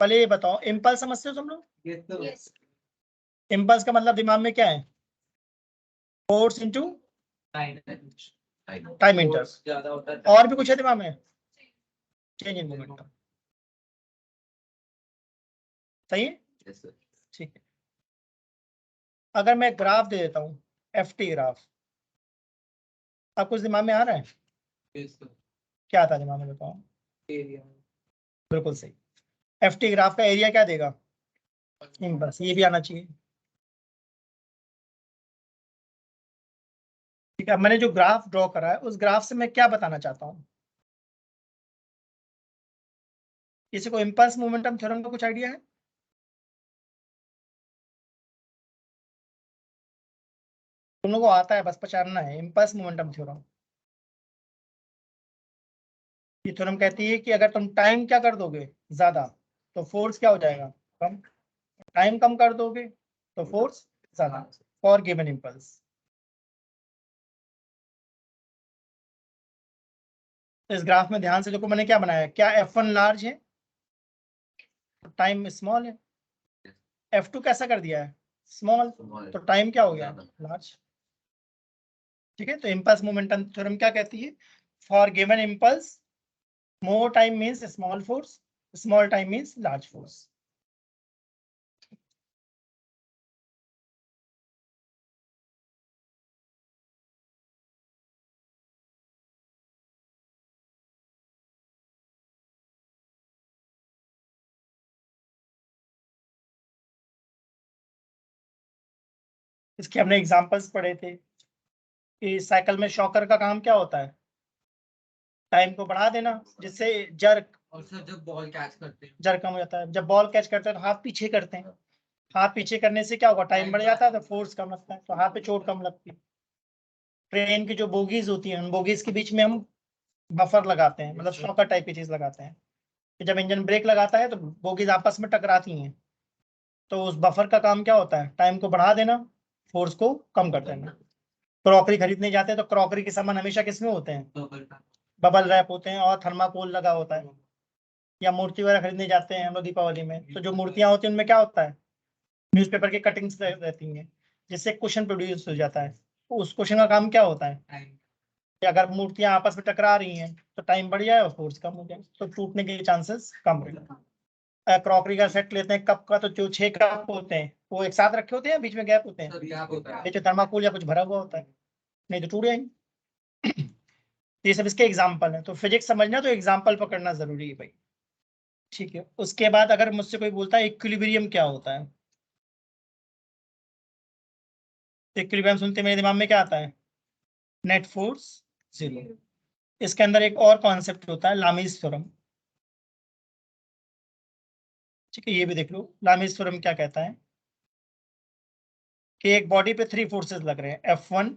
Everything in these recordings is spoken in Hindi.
पहले ये बताओ, इम्पल्स समझते हो तुम लोग? Yes. इम्पल्स का मतलब दिमाग में क्या है? Force into time इंटर्स। ज्यादा होता है और भी कुछ है दिमाग में? Change in momentum. सही है, Yes, sir. ठीक है। अगर मैं ग्राफ दे देता हूँ, FT ग्राफ, अब कुछ दिमाग में आ रहा है? Yes, sir. क्या आता है दिमाग में बताओ? Area. बिल्कुल सही। FT ग्राफ का एरिया क्या देगा? इम्पल्स। ये भी आना चाहिए। ठीक है, मैंने जो ग्राफ ड्रॉ करा है उस ग्राफ से मैं क्या बताना चाहता हूँ? किसी को इम्पल्स मोमेंटम थ्योरम का कुछ आइडिया है? तुम लोगों को आता है, बस पहचानना है। इम्पल्स मोमेंटम थ्योरम, ये थ्योरम कहती है कि अगर तुम टाइम क्या कर दोगे ज्यादा, तो फोर्स क्या हो जाएगा? कम। टाइम कम कर दोगे तो फोर्स ज्यादा, फॉर गिवन इम्पल्स। इस ग्राफ में ध्यान से देखो, मैंने क्या बनाया? क्या F1 लार्ज है, टाइम स्मॉल है? F2 कैसा कर दिया है? स्मॉल, तो टाइम क्या हो गया? लार्ज। ठीक है, तो इम्पल्स मोमेंटम थ्योरम क्या कहती है? For given impulse, more time means small force, small time means large force. इसके हमने एग्जांपल्स पढ़े थे कि साइकिल में शॉकर का काम क्या होता है? टाइम को बढ़ा देना, जिससे जर्क, और सर जब बॉल कैच करते हैं जर्क कम हो जाता है। जब बॉल कैच करते हैं तो हाथ पीछे करते हैं, हाथ पीछे करने से क्या होगा? टाइम बढ़ जाता है, तो फोर्स कम लगता है, तो हाथ पे चोट कम लगती है। ट्रेन की जो बोगीज होती हैं, उन बोगीज के बीच में हम बफर लगाते हैं, मतलब शॉकर टाइप की चीज लगाते हैं कि जब इंजन ब्रेक लगाता है तो बोगीज आपस में टकराती हैं, तो उस बफर का काम क्या होता है? टाइम को बढ़ा देना, फोर्स को कम कर देना। क्रॉकरी खरीदने जाते हैं तो क्रॉकरी के सामान हमेशा किसमें होते हैं? बबल का बबल रैप होते हैं और थर्माकोल लगा होता है। या मूर्ति वगैरह खरीदने जाते हैं हम लोग दीपावली में, तो जो मूर्तियां होती हैं उनमें क्या होता है? न्यूज़पेपर की कटिंग्स रहती हैं, जिससे क्वेश्चन प्रोड्यूस हो जाता है। तो उस क्वेश्चन का काम क्या होता है? टाइम कि अगर मूर्तियां आपस में टकरा रही हैं तो टाइम बढ़ जाए और फोर्स कम हो जाए, तो टूटने के चांसेस कम हो जाए। क्रॉकरी का सेट लेते हैं कप का, तो जो 6 कप होते हैं वो एक साथ रखे होते हैं, बीच में गैप होते हैं, सर क्या होता है नीचे थर्माकोल या कुछ भरा हुआ होता है, नहीं तो टूट जाएंगे। ये सब इसके एग्जाम्पल है। तो फिजिक्स समझना तो एग्जाम्पल पकड़ना जरूरी है भाई। ठीक है, उसके बाद अगर मुझसे कोई बोलता है इक्विलिब्रियम क्या होता है, तो इक्विलिब्रियम सुनते मेरे दिमाग में क्या आता है? Net force zero. इसके अंदर एक और कॉन्सेप्ट होता है, लामीज थ्योरम। ठीक है, ये भी देख लो, लामीज थ्योरम क्या कहता है कि एक बॉडी पे 3 फोर्सेस लग रहे हैं, F1,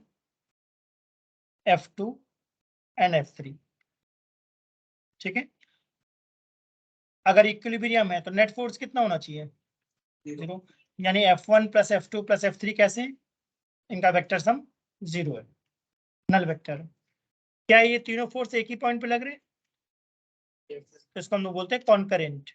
F2 एंड F3। ठीक है, अगर इक्विलिब्रियम है तो नेट फोर्स कितना होना चाहिए? जीरो। यानी F1 plus F2 plus F3 कैसे? इनका वेक्टर सम जीरो है, नल वेक्टर। क्या ये तीनों फोर्स एक ही पॉइंट पे लग रहे हैं? तो इसको हम लोग बोलते हैं कॉन्करेंट।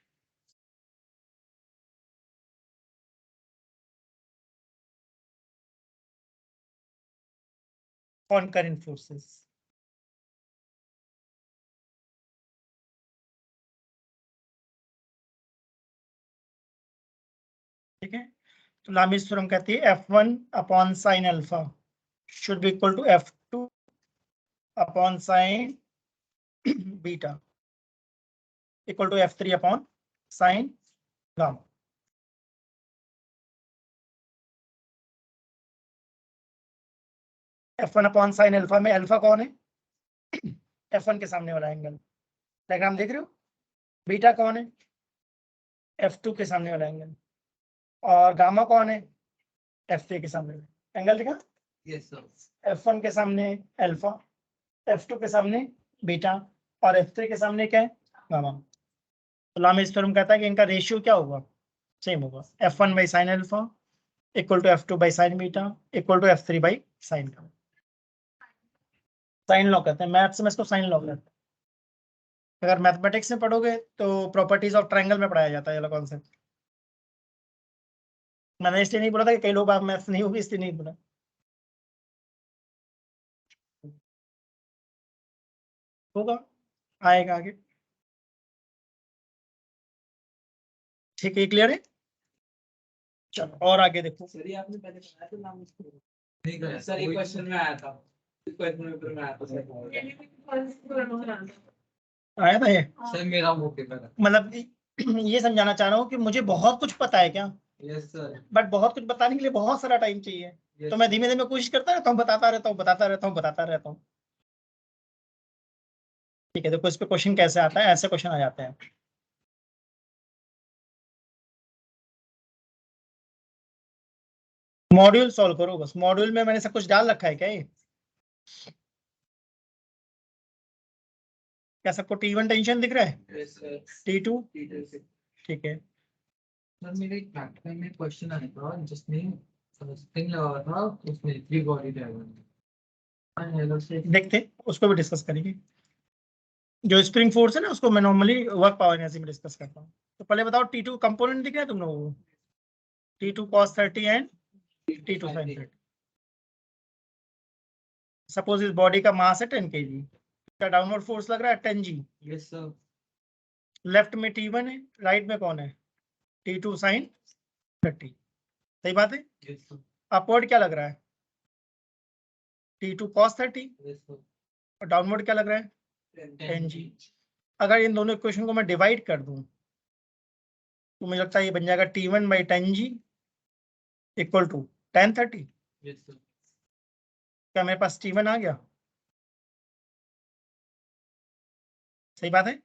Concurrent forces. ठीक है, तो लामीज थ्योरम कहती है F1 upon sine alpha should be equal to F2 upon sine beta equal to F3 upon sine gamma. F1 upon sine alpha में अल्फा कौन है? F1 के सामने वाला एंगल, डायग्राम देख रहे हो। बीटा कौन है? F2 के सामने वाला एंगल। और गामा कौन है? F3 के सामने एंगल। देखा, यस सर F1 के सामने अल्फा, F2 के सामने बीटा, और F3 के सामने क्या है? गामा। तो लामीज थ्योरम कहता है कि इनका रेशियो क्या होगा? सेम होगा, F1 by sine alpha equal to F2 by sine beta equal to F3 by sine gamma. Sine law कहते हैं, मैथ्स में इसको साइन लॉ कहते हैं। अगर मैथमेटिक्स में पढ़ोगे तो प्रॉपर्टीज ऑफ ट्रायंगल में पढ़ाया जाता है ये वाला कॉन्सेप्ट। मैंने इसलिए नहीं बोला था कि कई लोग आप मैथ्स नहीं होगी, इसलिए नहीं बोला। होगा, आएगा आगे। ठीक है, क्लियर है। चलो और आगे देखो। सर ये आपने पहले बताया था नाम उसको नहीं कर सर, एक क्वेश्चन में आया था, एक क्वेश्चन पेपर में आया था सर। आया था ये, सर मेरा वो पेपर है। मतलब ये समझाना चाह रहा हूँ कि मुझे बहुत कुछ पता है क्या, यस सर। बट बहुत कुछ बताने के लिए बहुत सारा टाइम चाहिए। तो मैं धीमे धीमे कोशिश करता रहता हूँ, बताता रहता हूँ, बताता रहता हूँ, बताता रहता हूँ। ठीक है, देखो इस पे क्वेश्चन कैसे आता है, ऐसे क्वेश्चन आ जाते हैं। मॉड्यूल सॉल्व करो बस। मॉड्यूल में मैंने सब कुछ डाल रखा है क्या ये? क्या सबको T1 टेंशन दिख रहा है? Yes sir. T2 सर ठीक है। मेरे एक प्रैक्टिकल में क्वेश्चन आया था जिसमें स्प्रिंग लगा था, उसमें 3 बॉडी डायग्राम से देखते हैं, उसको भी डिस्कस करेंगे। जो स्प्रिंग फोर्स है ना, उसको मैं नॉर्मली वर्क पावर एनर्जी में डिस्कस करता हूँ। तो पहले बताओ T2 कंपोनेंट दिख रहा है तुम लोगों को? T2 cos 30 and T2 sin 30। Suppose इस बॉडी का मास है 10 kg, क्या डाउनवर्ड फोर्स लग रहा है 10 G। Yes sir. लेफ्ट में T1 है, राइट में कौन है? T2 sin 30। सही बात है। Yes sir. अपवर्ड क्या लग रहा है? T2 cos 30। Yes sir. और डाउनवर्ड क्या लग रहा है? 10 G। अगर इन दोनों इक्वेशन को मैं डिवाइड कर दूं तो मुझे लगता है ये बन जाएगा T1 by 10 G equal to tan 30। Yes sir. क्या मेरे पास T1 आ गया? सही बात है।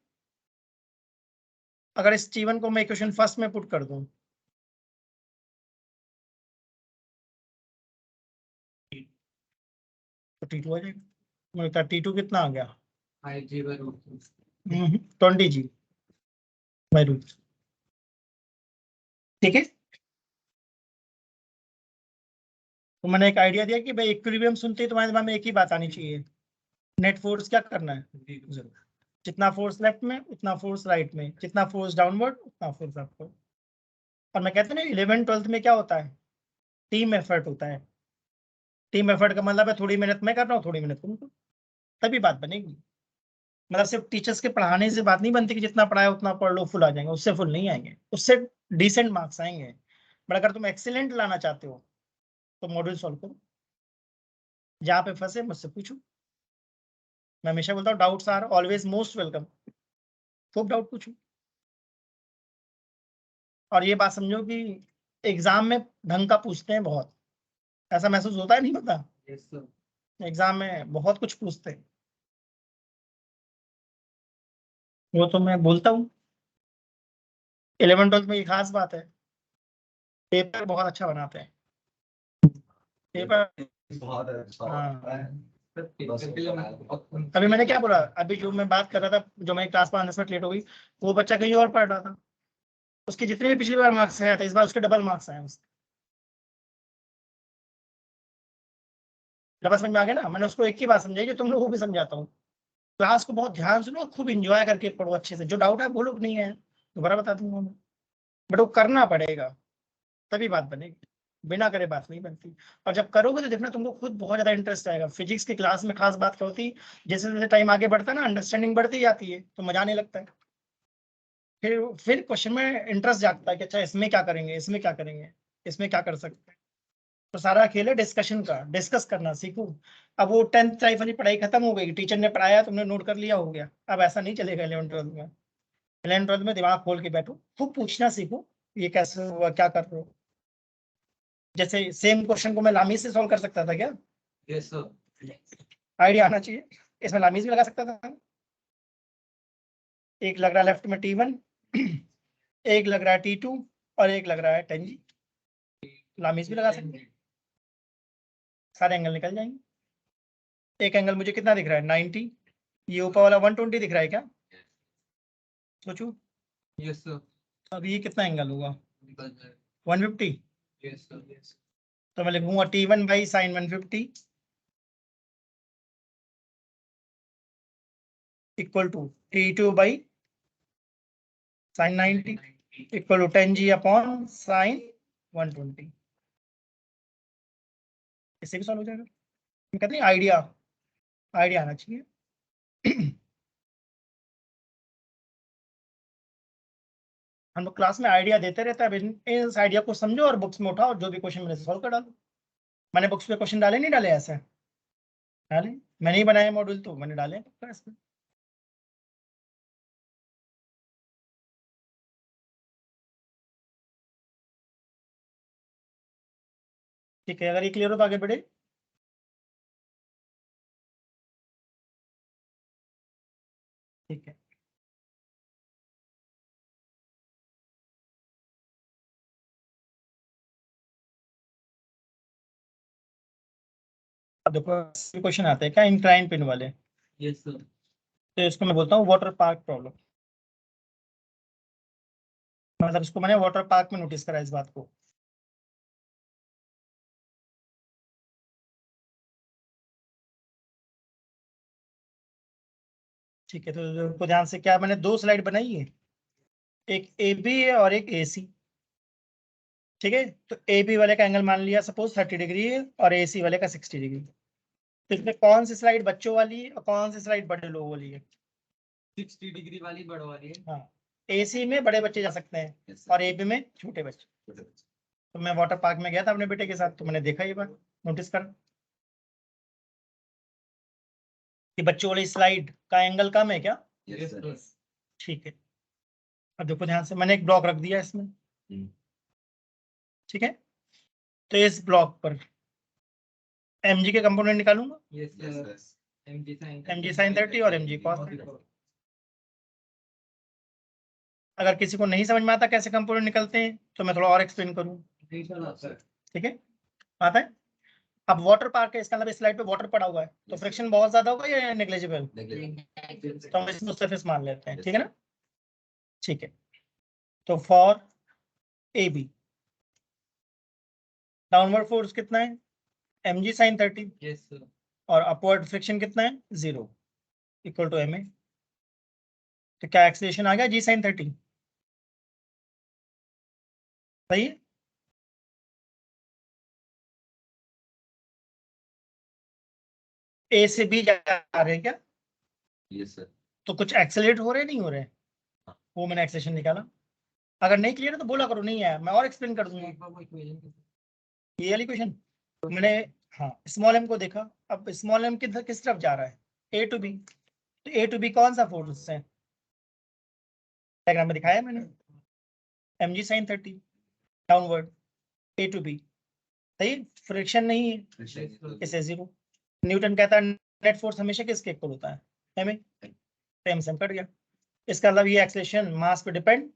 अगर इस T1 को मैं इक्वेशन फर्स्ट में पुट कर दूं तो T2 आ जाएगा। मुझे लगता है T2 कितना आ गया? 5G by root 20 G by root. ठीक है, तो मैंने एक आइडिया दिया कि भाई इक्विलिब्रियम सुनते ही तुम्हारे दिमाग में एक ही बात आनी चाहिए, नेट फोर्स क्या करना है। जितना फोर्स लेफ्ट में उतना फोर्स राइट में, जितना फोर्स डाउनवर्ड उतना फोर्स अपवर्ड। और मैं कहता ना 11 12th में क्या होता है? टीम एफर्ट होता है। टीम एफर्ट का मतलब है थोड़ी मेहनत मैं कर रहा हूँ, थोड़ी मेहनत तुम करो, तभी बात बनेगी। मतलब सिर्फ टीचर्स के पढ़ाने से बात नहीं बनती कि जितना पढ़ाया उतना पढ़ लो फुल आ जाएंगे, उससे फुल नहीं आएंगे, उससे डिसेंट मार्क्स आएंगे। बट अगर तुम एक्सीलेंट लाना चाहते हो तो मॉड्यूल सॉल्व करो, जहाँ पे फंसे मुझसे पूछो। मैं हमेशा बोलता हूँ doubts are always most welcome. खूब डाउट पूछो। और ये बात समझो कि एग्जाम में ढंग का पूछते हैं बहुत, ऐसा महसूस होता है नहीं होता? Yes sir. एग्जाम में बहुत कुछ पूछते हैं, वो तो मैं बोलता हूँ। 11 12th में ये खास बात है, पेपर बहुत अच्छा बनाते हैं। पेपर बहुत अच्छा हाँ। सर अभी मैंने क्या बोला, अभी जो मैं बात कर रहा था, जो मैं क्लास में आने से लेट हो गई, वो बच्चा कहीं और पढ़ रहा था, उसके जितने भी पिछली बार मार्क्स आए थे इस बार उसके डबल मार्क्स आए उसके। डबल समझ में आ गया ना? मैंने उसको एक ही बात समझाई जो तुम लोगों को भी समझाता हूँ, क्लास को बहुत ध्यान सुनो, खूब इंजॉय करके पढ़ो अच्छे से। जो डाउट है बोलो नहीं है, दोबारा बता दूंगा मैं, बट वो करना पड़ेगा, तभी बात बनेगी। बिना करे बात नहीं बनती। और जब करोगे तो देखना तुमको खुद बहुत ज्यादा इंटरेस्ट आएगा। फिजिक्स की क्लास में खास बात क्या होती है, जैसे जैसे टाइम आगे बढ़ता है ना, अंडरस्टैंडिंग बढ़ती जाती है तो मजा आने लगता है। फिर क्वेश्चन में इंटरेस्ट जागता है कि अच्छा इसमें क्या करेंगे, इसमें क्या करेंगे, इसमें क्या कर सकते हैं। तो सारा खेल है डिस्कशन का, डिस्कस करना सीखो। अब वो 10th टाइप वाली पढ़ाई खत्म हो गई, टीचर ने पढ़ाया तुमने नोट कर लिया, हो गया। अब ऐसा नहीं चलेगा 11 12th में। 11 12th में दिमाग खोल के बैठो, खूब पूछना सीखो, ये कैसे हुआ, क्या कर रहे हो। जैसे सेम क्वेश्चन को मैं लामी से सॉल्व कर सकता था क्या? Yes sir. आइडिया आना चाहिए। इसमें लामीज भी लगा सकता था। एक लग रहा है लेफ्ट में T1 एक लग रहा है T2 और एक लग रहा है 10 G। लामीज भी लगा सकते हैं, सारे एंगल निकल जाएंगे। एक एंगल मुझे कितना दिख रहा है 90, ये ऊपर वाला 120 दिख रहा है क्या? सोचो यस सर। अब ये कितना एंगल होगा? निकल जाए। 150। Yes sir. यस तो मैं लिखूंगा T1 by sine 150 equal to T2 by sine 90 equal to 10G upon sine 120। इससे भी सॉल्व हो जाएगा। हम कहते हैं आइडिया आना चाहिए। हम लोग क्लास में आइडिया देते रहते हैं। अब इस आइडिया को समझो और बुक्स में उठाओ, जो भी क्वेश्चन मैंने सॉल्व कर डालो। मैंने बुक्स पे क्वेश्चन डाले नहीं डाले ऐसे डाले, मैंने ही बनाया मॉड्यूल तो मैंने डाले क्लास में। ठीक है, अगर ये क्लियर हो तो आगे बढ़े। ठीक है, अब देखो क्वेश्चन आते हैं क्या इंक्लाइन पिन वाले। Yes sir. तो इसको मैं बोलता हूँ वाटर पार्क प्रॉब्लम। मतलब इसको मैंने वाटर पार्क में नोटिस करा इस बात को। ठीक है, तो ध्यान से, क्या मैंने दो स्लाइड बनाई है, एक ए बी है और एक ए सी। ठीक है, तो ए बी वाले का एंगल मान लिया सपोज 30 डिग्री है और ए सी वाले का 60 डिग्री। तो इसमें कौन सी स्लाइड बच्चों वाली है और कौन सी स्लाइड बड़े लोगों वाली है? 60 डिग्री वाली बड़ वाली है। हाँ, ए सी में बड़े बच्चे जा सकते हैं और ए बी में छोटे बच्चे। तो मैं वाटर पार्क में गया था अपने बेटे के साथ, तो मैंने देखा ये बात, नोटिस कर कि बच्चों वाली स्लाइड का एंगल कम है क्या? Yes sir. ठीक है, अब देखो ध्यान से, मैंने एक ब्लॉक रख दिया इसमें। ठीक है, तो इस ब्लॉक पर mg के कंपोनेंट निकालूंगा, यस सर। mg sin 30 और mg cos 30। अगर किसी को नहीं समझ में आता कैसे कंपोनेंट निकलते हैं तो मैं थोड़ा और एक्सप्लेन करूँ। ठीक है, आता है। अब वाटर पार्क है, इसका मतलब इस स्लाइड पे वाटर पड़ा हुआ है, तो फ्रिक्शन बहुत ज्यादा होगा या नेग्लिजिबल? तो हम इसको सरफेस मान लेते हैं, ठीक है ना। ठीक है, तो for A B downward force कितना है? mg sin 30। Yes sir. और अपवर्ड फ्रिक्शन कितना है? 0 इक्वल टू ma। तो क्या एक्सेलरेशन आ गया g sin 30? सही है। ए से बी जा रहे हैं क्या? Yes sir. तो कुछ एक्सेलरेट हो रहे नहीं हो रहे? वो मैंने एक्सेलरेशन निकाला। अगर नहीं क्लियर है तो बोला करो, नहीं है मैं और एक्सप्लेन कर दूंगा। ये वाली क्वेश्चन मैंने, हाँ, स्मॉल एम को देखा। अब स्मॉल एम किस तरफ जा रहा है? ए टू बी। तो ए टू बी कौन सा फोर्स है? डायग्राम में दिखाया मैंने, mg sin 30 downward A to B. सही, फ्रिक्शन नहीं है इसे 0। न्यूटन कहता है नेट फोर्स हमेशा किसके इक्वल होता है? एम से कट गया। इसका मतलब ये एक्सेलरेशन मास पे डिपेंड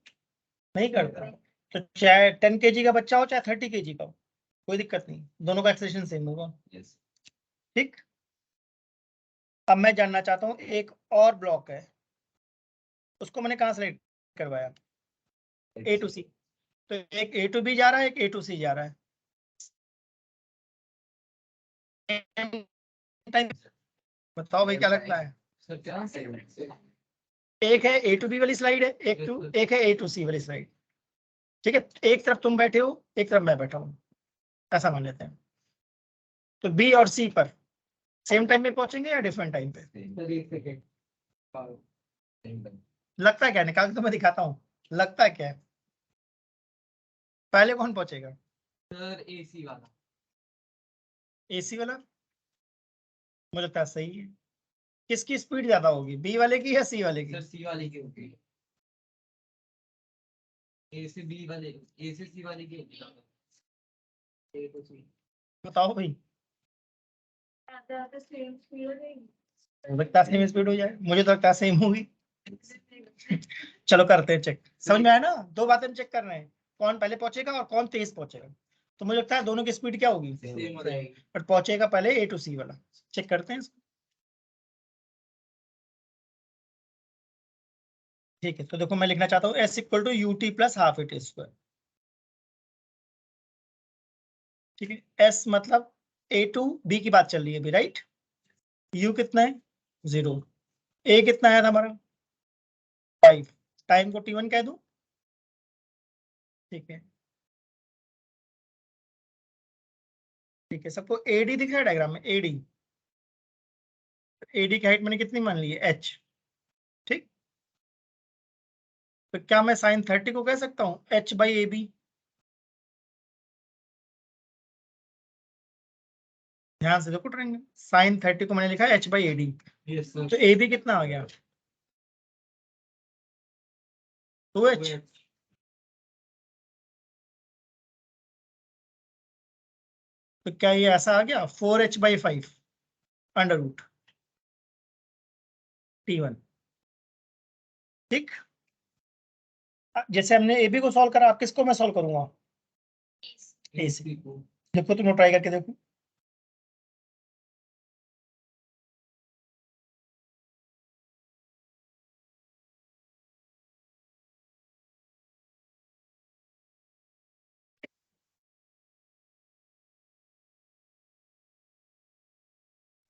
नहीं करता। तो चाहे 10 kg का बच्चा हो चाहे 30 kg का हो, कोई दिक्कत नहीं, दोनों का एक्सेलरेशन सेम होगा। ठीक, अब मैं जानना चाहता हूँ एक और ब्लॉक है, उसको मैंने कहाँ सेलेक्ट करवाया? ए टू सी। तो एक ए टू बी जा रहा है, एक ए टू सी जा रहा है। बताओ भाई क्या लगता है? सर क्या? एक है ए टू बी वाली स्लाइड है, एक है ए टू सी वाली स्लाइड। ठीक है, एक तरफ तुम बैठे हो, एक तरफ मैं बैठा हूँ, ऐसा मान लेते हैं। तो बी और सी पर सेम टाइम में पहुंचेंगे या डिफरेंट टाइम पे? लगता है क्या, निकाल के तो मैं दिखाता हूँ, लगता है क्या है पहले कौन पहुंचेगा? सर एसी वाला। एसी वाला मुझे लगता है सही है। किसकी स्पीड ज्यादा होगी, बी वाले की या सी वाले की? सर सी वाले की होगी। ए से बी वाले, ए से सी वाले की होगी। ए तो सी। बताओ भाई, लगता है सेम स्पीड हो जाए, मुझे तो लगता है सेम होगी। चलो करते हैं चेक, समझ में आया ना? दो बातें हम चेक कर रहे हैं, कौन पहले पहुंचेगा और कौन तेज पहुंचेगा। तो मुझे लगता है दोनों की स्पीड क्या होगी? सेम हो जाएगी। बट पहुंचेगा पहले ए टू सी वाला। चेक करते हैं इसको। ठीक है, तो देखो मैं लिखना चाहता हूँ s equal to u t plus half a t square. ठीक है, एस मतलब ए टू बी की बात चल रही है अभी, राइट? यू कितना है? 0। ए कितना आया था हमारा 5, टाइम को t1 कह दूं, ठीक है ठीक है। सबको एडी दिख रहा है डायग्राम में, एडी, एडी की हाइट मैंने कितनी मान ली है h, ठीक। तो क्या मैं साइन 30 को कह सकता हूँ h बाई ए बी, ध्यान से देखो ट्रेंगल, साइन 30 को मैंने लिखा है h by A D, yes sir. तो ए बी कितना आ गया 2h, तो क्या ये ऐसा आ गया 4h by 5 under root t1, ठीक। जैसे हमने ए बी को सॉल्व करा, आप किसको मैं सॉल्व करूंगा ए सी, देखो तुम ट्राई करके देखो।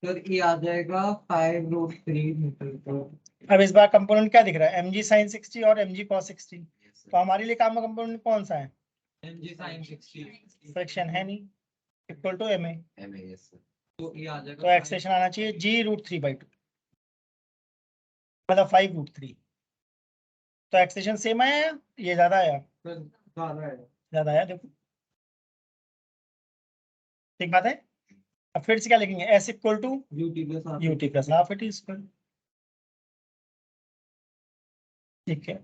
सर ये आ जाएगा 5√3 मीटर पर। अब इस बार कंपोनेंट क्या दिख रहा है mg sin 60 और mg cos 60, तो हमारे लिए काम का कंपोनेंट कौन सा है mg sin 60 फ्रैक्शन है नहीं, इक्वल टू ma, तो ये आ जाएगा तो एक्सप्रेशन आना चाहिए g√3/2, मतलब 5√3, तो एक्सप्रेशन सेम आया, ये ज्यादा आया, सर ज्यादा है। ज्यादा आया, देखो ठीक बात है। अब फिर से क्या लिखेंगे s equal to ut plus half it square, ठीक है।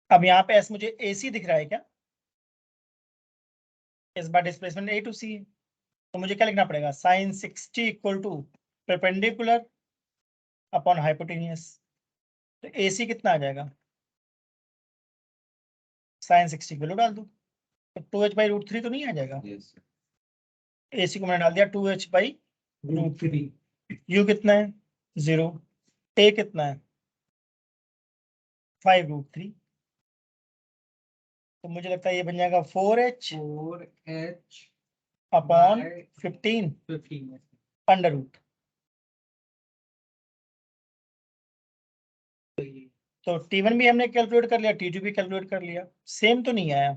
अब यहाँ पे s मुझे ac दिख रहा है क्या, इस बार डिस्प्लेसमेंट a टू c है, तो मुझे क्या लिखना पड़ेगा sine 60 equal to perpendicular upon hypotenuse, तो AC कितना आ जाएगा साइन 60 वैल्यू डाल दूं, तो 2h बाई √3 तो नहीं आ जाएगा, AC को मैंने डाल दिया 2h बाई √3, U कितना है 0, A कितना है 5√3, तो मुझे लगता है ये बन जाएगा 4h अपॉन 15 अंडर रूट, तो T1 भी हमने कैलकुलेट कर लिया, T2 भी कैलकुलेट कर लिया, सेम तो नहीं आया,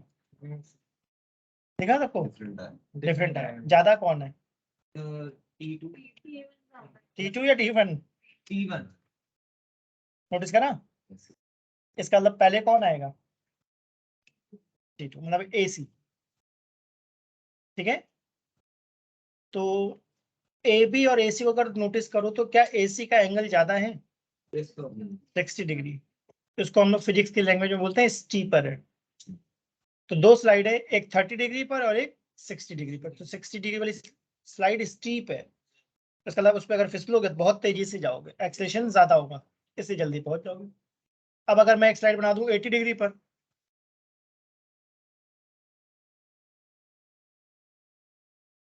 देखा सबको डिफरेंट है, ज्यादा कौन है T2 या T1, नोटिस करा, इसका मतलब पहले कौन आएगा T2, मतलब AC, ठीक है। तो AB और AC को अगर नोटिस करो तो क्या AC का एंगल ज्यादा है 60 डिग्री, इसको हम लोग फिजिक्स की लैंग्वेज में बोलते हैं स्टीपर है, तो दो स्लाइड है, एक 30 डिग्री पर और एक 60 डिग्री पर, तो 60 डिग्री वाली स्लाइड स्टीप है, इसका मतलब उस पर अगर फिसलोगे तो बहुत तेजी से जाओगे, एक्सेलरेशन ज्यादा होगा, इससे जल्दी पहुंच जाओगे। अब अगर मैं एक स्लाइड बना दूं 80 डिग्री पर,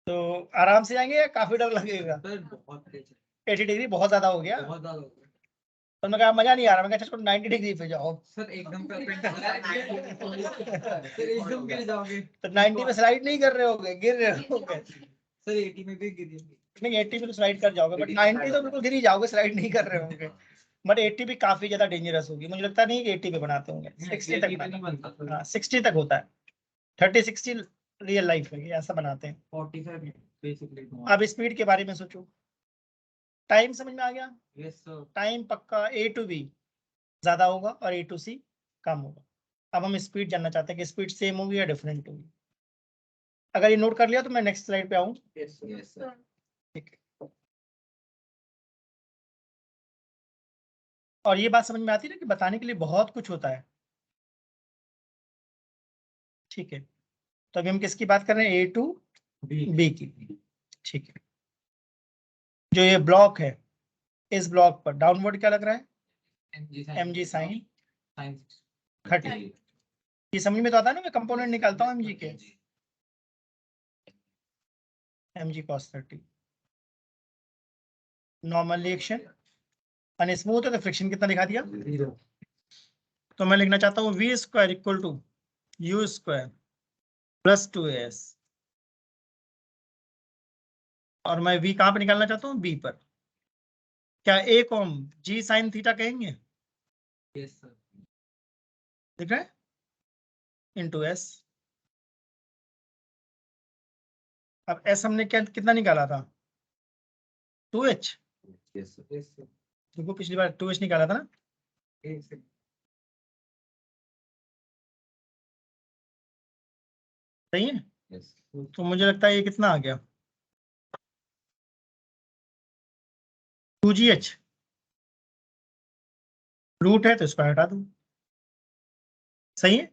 तो आराम से जाएंगे या काफी डर लगेगा, 80 डिग्री बहुत ज्यादा हो गया, तो मैं कहा मजा नहीं आ रहा, मैं कहा 90 डिग्री पे जाओ सर एकदम एकदम गिर जाओगे, तो 90 में स्लाइड नहीं कर रहे होगे, गिर रहे होगे, सर 80 में भी गिर, नहीं 80 में तो स्लाइड कर जाओगे, बट 90 तो बिल्कुल गिर ही जाओगे, स्लाइड नहीं कर रहे होंगे, बट 80 भी काफी ज्यादा डेंजरस होगी, मुझे लगता नहीं कि 80 पे बनाते होंगे, 60 तक बनाते, हाँ 60 तक होता है, 30-60 रियल लाइफ में ऐसा बनाते हैं। 45 बेसिकली। अब स्पीड के बारे में सोचो, टाइम समझ में आ गया, यस सर। टाइम पक्का A टू B ज्यादा होगा और A टू C कम होगा। अब हम स्पीड जानना चाहते हैं कि स्पीड सेम होगी या डिफरेंट होगी, अगर ये नोट कर लिया तो मैं नेक्स्ट स्लाइड पे आऊँ, यस सर। ठीक है। और ये बात समझ में आती है ना कि बताने के लिए बहुत कुछ होता है, ठीक है। तो अभी हम किसकी बात कर रहे हैं A टू B की, ठीक है। जो ये ब्लॉक है, इस ब्लॉक पर डाउनवर्ड क्या लग रहा है mg sin 30, ये समझ में तो आता है ना, मैं कंपोनेंट निकालता हूँ mg के, mg cos 30, नॉर्मल रिएक्शन अनस्मूथ है तो फ्रिक्शन कितना दिखा दिया, तो मैं लिखना चाहता हूँ v square equal to u square plus 2as, और मैं v कहाँ पे निकालना चाहता हूँ b पर, क्या ए को हम जी साइन थीटा कहेंगे? Yes, sir. दिख रहा है? Into S. अब एस हमने क्या कितना निकाला था? 2h। Yes, sir. Yes, sir. देखो पिछली बार 2h निकाला था ना? Yes, sir. सही है। Yes. तो मुझे लगता है ये कितना आ गया? 2gh। रूट है तो इसको हटा दूं। सही है।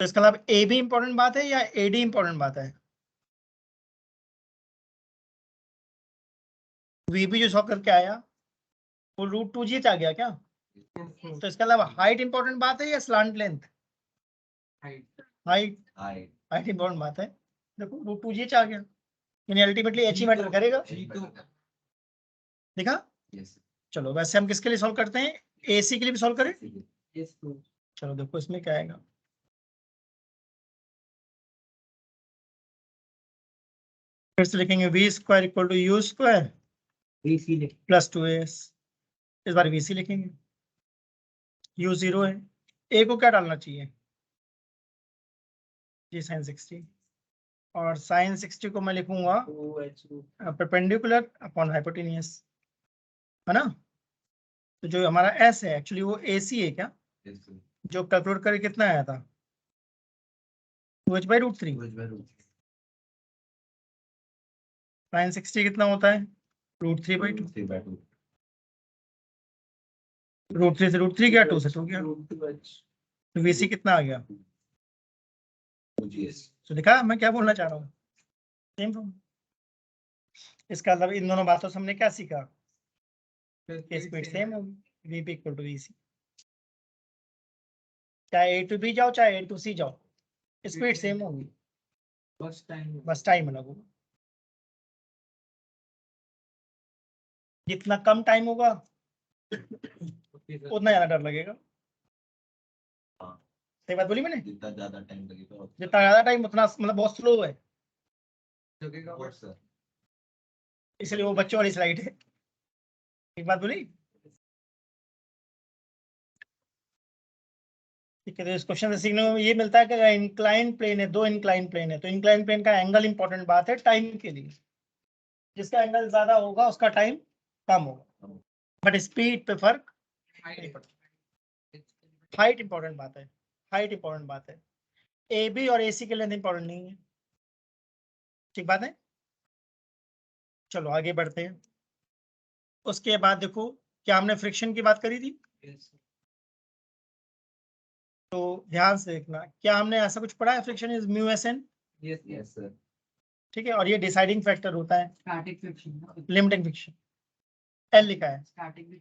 तो इसका मतलब ए भी इंपॉर्टेंट बात है या एडी इंपॉर्टेंट बात है? वी भी जो सॉल्व करके आया वो रूट 2g आ गया क्या? तो इसका अलावा हाइट इंपॉर्टेंट बात है या slant length? Height. Height. Height important बात है। देखो रूट 2g आ गया, यानी अल्टीमेटली एच ही मैटर करेगा। देखा? चलो वैसे हम किसके लिए सॉल्व करते हैं? एसी के लिए भी सॉल्व करें? Yes, sir. चलो देखो इसमें क्या आएगा। फिर से लिखेंगे v square equal to u square VC. Plus 2as। इस बार वीसी लिखेंगे। यू 0 है, ए को क्या डालना चाहिए? जी साइन 60, और साइन 60 को मैं लिखूंगा 2H. परपेंडिकुलर अपॉन हाइपोटेनियस, है ना? तो जो हमारा एस है एक्चुअली वो एसी है क्या? Yes, sir. जो कैलकुलेट करके कितना आया था? 2h/√3। साइन 60 कितना होता है? √3/2। √3 से √3 गया, 2 से 2 गया, 2H. तो वीसी कितना आ गया? तो देखा मैं क्या बोलना चाह रहा हूँ? सेम। इसका मतलब इन दोनों बातों से हमने क्या सीखा? स्पीड सेम होगी, वीपी इक्वल टू वीसी। चाहे ए टू बी जाओ चाहे ए टू सी जाओ, स्पीड सेम होगी, बस टाइम अलग होगा। जितना कम टाइम होगा उतना ज्यादा डर लगेगा। सही बात बोली मैंने? जितना ज्यादा टाइम लगेगा जितना ज्यादा टाइम उतना मतलब बहुत स्लो है, इसलिए वो बच्चों वाली स्लाइड है। एक बात बोली? ठीक है, तो इस क्वेश्चन से सीखने में ये मिलता है कि इंक्लाइन प्लेन है, दो इंक्लाइन प्लेन है, तो इंक्लाइन प्लेन का एंगल इंपॉर्टेंट बात है टाइम के लिए। जिसका एंगल ज्यादा होगा उसका टाइम कम होगा, बट स्पीड पे फर्क नहीं पड़ता। हाइट इंपॉर्टेंट बात है, हाइट इंपॉर्टेंट बात है। ए बी और एसी के लेंथ इंपॉर्टेंट नहीं है। ठीक बात है। चलो आगे बढ़ते हैं। उसके बाद देखो, क्या हमने फ्रिक्शन की बात करी थी? तो ध्यान से देखना, क्या हमने ऐसा कुछ पढ़ा है friction is mu s N? Yes, sir. ठीक है, और ये डिसाइडिंग फैक्टर होता है Static friction. Limiting friction. L लिखा है, Static.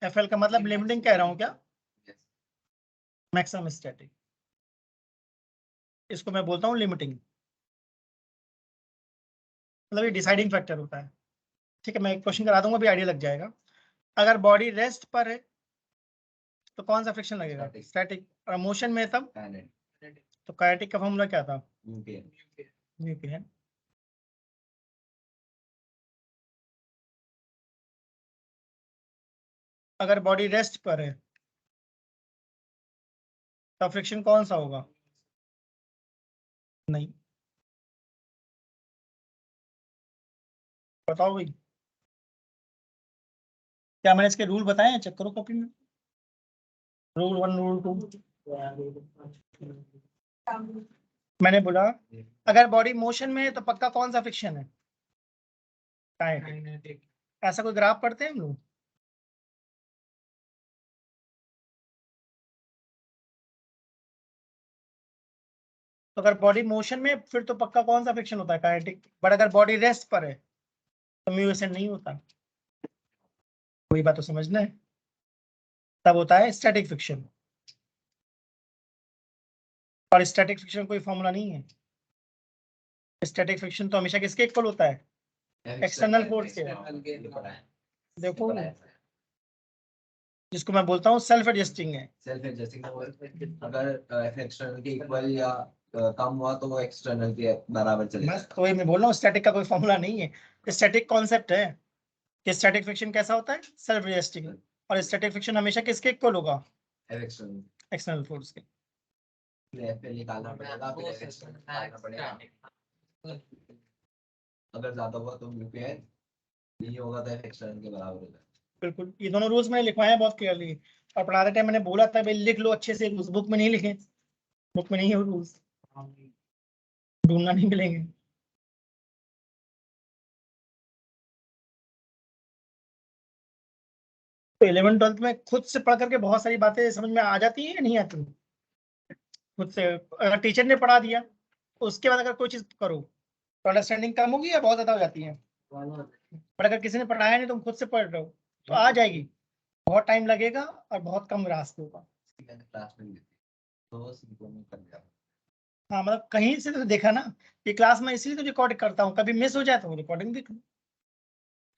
एफ एल का मतलब लिमिटिंग कह रहा हूँ क्या? मैक्सिमम स्टैटिक, इसको मैं बोलता हूँ लिमिटिंग, मतलब ये डिसाइडिंग फैक्टर होता है। ठीक है, मैं एक क्वेश्चन करा दूंगा, अभी आइडिया लग जाएगा। अगर बॉडी रेस्ट पर है तो कौन सा फ्रिक्शन लगेगा? स्टैटिक। और मोशन में है तब? तो काइनेटिक का फॉर्मूला क्या था? न्यू के है। अगर बॉडी रेस्ट पर है तो फ्रिक्शन कौन सा होगा? नहीं, बताओ भाई। क्या मैंने इसके रूल बताए हैं? चेक करो कॉपी में। Rule 1, rule 2। मैंने बोला अगर बॉडी मोशन में है तो पक्का कौन सा फ्रिक्शन है? काइनेटिक। ऐसा कोई ग्राफ पढ़ते हैं हम लोग? तो अगर बॉडी मोशन में फिर तो पक्का कौन सा फ्रिक्शन होता है? काइनेटिक। बट अगर बॉडी रेस्ट पर है तो म्यूएसएन नहीं होता। कोई बात तो समझना है, तब होता है स्टैटिक फ्रिक्शन। और स्टैटिक फ्रिक्शन कोई फॉर्मूला नहीं है। स्टैटिक फ्रिक्शन तो हमेशा किसके इक्वल होता है? एक्सटर्नल फोर्स के। देखो, जिसको मैं बोलता हूँ सेल्फ एडजस्टिंग है। सेल्फ एडजस्टिंग अगर एक्सटर्नल के इक्वल या कम हुआ तो वो एक्सटर्नल के बराबर चलेगा। बस तो ये मैं बोल रहा हूँ, स्टैटिक का कोई फॉर्मूला नहीं है। स्टैटिक कॉन्सेप्ट है कि स्टैटिक फ्रिक्शन कैसा होता है, सेल्फ रिएस्टिंग, और स्टैटिक फ्रिक्शन हमेशा किसके इक्वल होगा, एक्सटर्नल एक्सटर्नल फोर्स के। फिर निकालना पड़ेगा, फिर एक्सटर्नल निकालना पड़ेगा। अगर ज्यादा हुआ तो यूपीआई, नहीं होगा तो एक्सटर्नल के बराबर होगा। बिल्कुल, ये दोनों रूल्स मैंने लिखवाए हैं बहुत क्लियरली, और पढ़ाते टाइम मैंने बोला था भाई लिख लो अच्छे से, उस बुक में नहीं लिखे, बुक में नहीं है रूल्स, ढूंढना नहीं मिलेंगे। तो 11th 12th में खुद से पढ़ करके बहुत सारी बातें समझ में आ जाती है या नहीं आती, खुद से अगर टीचर ने पढ़ा दिया उसके बाद अगर कोई चीज करो तो अंडरस्टैंडिंग कम होगी या बहुत ज्यादा हो जाती है। पर अगर किसी ने पढ़ाया नहीं, तुम खुद से पढ़ रहे हो तो आ जाएगी, बहुत टाइम लगेगा और बहुत कम रास्ते होगा। क्लास में भी तो सिंक्रोन कर दिया। हाँ मतलब कहीं से तो देखा ना कि क्लास में इसलिए तो रिकॉर्ड करता हूँ, कभी मिस हो जाए तो रिकॉर्डिंग देख लूँ,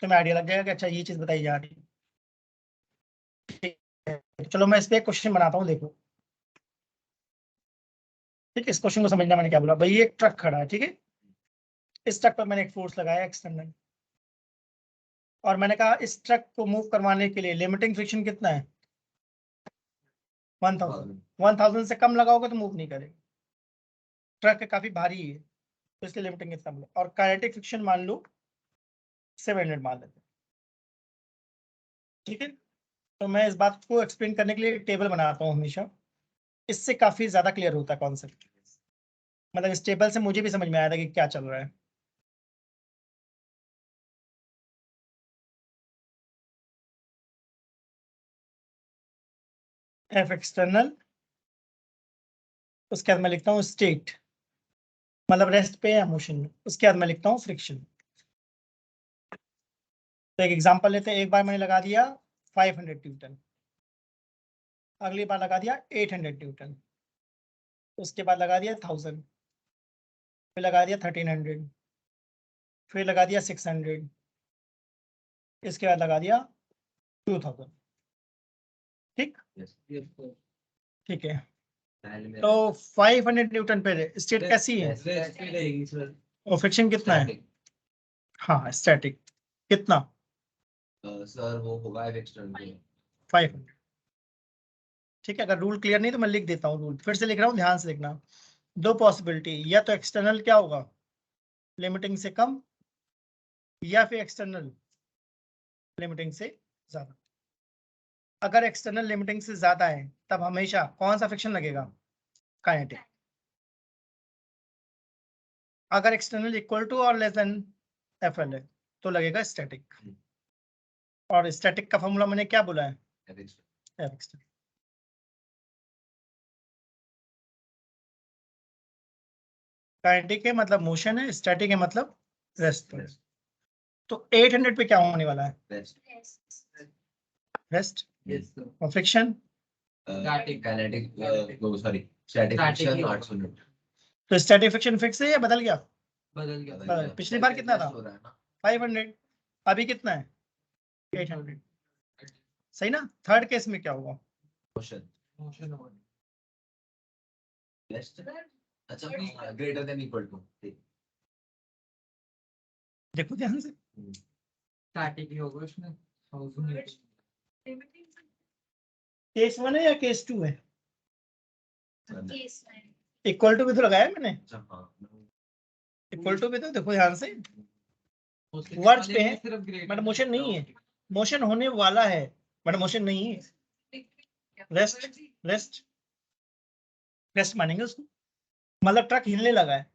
तो मैं आइडिया लग जाएगा कि अच्छा ये चीज बताई जा रही है। ठीक है, चलो मैं इस पे एक क्वेश्चन बनाता हूँ, देखो। ठीक है, इस क्वेश्चन को समझना, मैंने क्या बोला भाई, ये एक ट्रक खड़ा है, ठीक है, इस ट्रक पर मैंने एक फोर्स लगाया एक्सटर्नल, और मैंने कहा इस ट्रक को मूव करवाने के लिए लिमिटिंग फ्रिक्शन कितना है, 1000। 1000 से कम लगाओगे तो मूव नहीं करेगा, ट्रक काफी भारी है, तो इसलिए लिमिटिंग कितना बोला, और काइनेटिक फ्रिक्शन मान लो 700 मान लेते हैं। ठीक है, तो मैं इस बात को एक्सप्लेन करने के लिए एक टेबल बनाता हूँ हमेशा, इससे काफी ज्यादा क्लियर होता है कॉन्सेप्ट, मतलब इस टेबल से मुझे भी समझ में आया था कि क्या चल रहा है। एफ एक्सटर्नल, उसके बाद मैं लिखता हूँ स्टेट, मतलब रेस्ट पे या मोशन में, उसके बाद मैं लिखता हूँ फ्रिक्शन। तो एक एग्जांपल लेते हैं, एक बार मैंने लगा दिया 500 न्यूटन, अगली बार लगा दिया 800 न्यूटन, उसके बाद लगा दिया 1000, फिर लगा दिया 1300, फिर लगा दिया 600, इसके बाद लगा दिया 2000। ठीक, ठीक है, तो 500 न्यूटन पे स्टेट कैसी है और फ्रिक्शन कितना है, हाँ स्टैटिक कितना, सर वो होगा एक्सटर्नल 500। ठीक है, अगर रूल क्लियर नहीं तो मैं लिख देता हूँ, रूल फिर से लिख रहा हूँ, ध्यान से लिखना। दो पॉसिबिलिटी, या तो एक्सटर्नल क्या होगा, लिमिटिंग से कम, या फिर एक्सटर्नल लिमिटिंग से ज्यादा। अगर एक्सटर्नल लिमिटिंग से ज्यादा है तब हमेशा कौन सा फ्रिक्शन लगेगा, काइनेटिक। अगर एक्सटर्नल इक्वल टू और लेस देन एफएल है तो लगेगा स्टैटिक, और स्टैटिक का फॉर्मूला मैंने क्या बोला है, एफ एक्सटर्नल। काइनेटिक है मतलब मोशन है, स्टैटिक है मतलब रेस्ट है। तो 800 पे क्या होने वाला है, रेस्ट, और friction, kinetic sorry static friction 800 Newton. तो स्टैटिक फ्रिक्शन फिक्स है या बदल गया, बदल गया। बदल। पिछली बार कितना था, हो रहा है ना 500, अभी कितना है 800, सही ना। थर्ड केस में क्या होगा, मोशन मोशन हो रेस्ट, अच्छा ग्रेटर देन इक्वल टू, देखो ध्यान से, स्टैटिक ही होगा इसमें 1000 न्यूटन। केस 1 है या केस 2 है, इक्वल टू भी तो लगाया मैंने, इक्वल टू भी तो देखो ध्यान से, वर्ड्स पे है सिर्फ ग्रेटर बट मोशन नहीं है, मोशन होने वाला है बट मोशन नहीं है। रेस्ट, रेस्ट, रेस्ट मानेंगे उसको, मतलब ट्रक हिलने लगा है,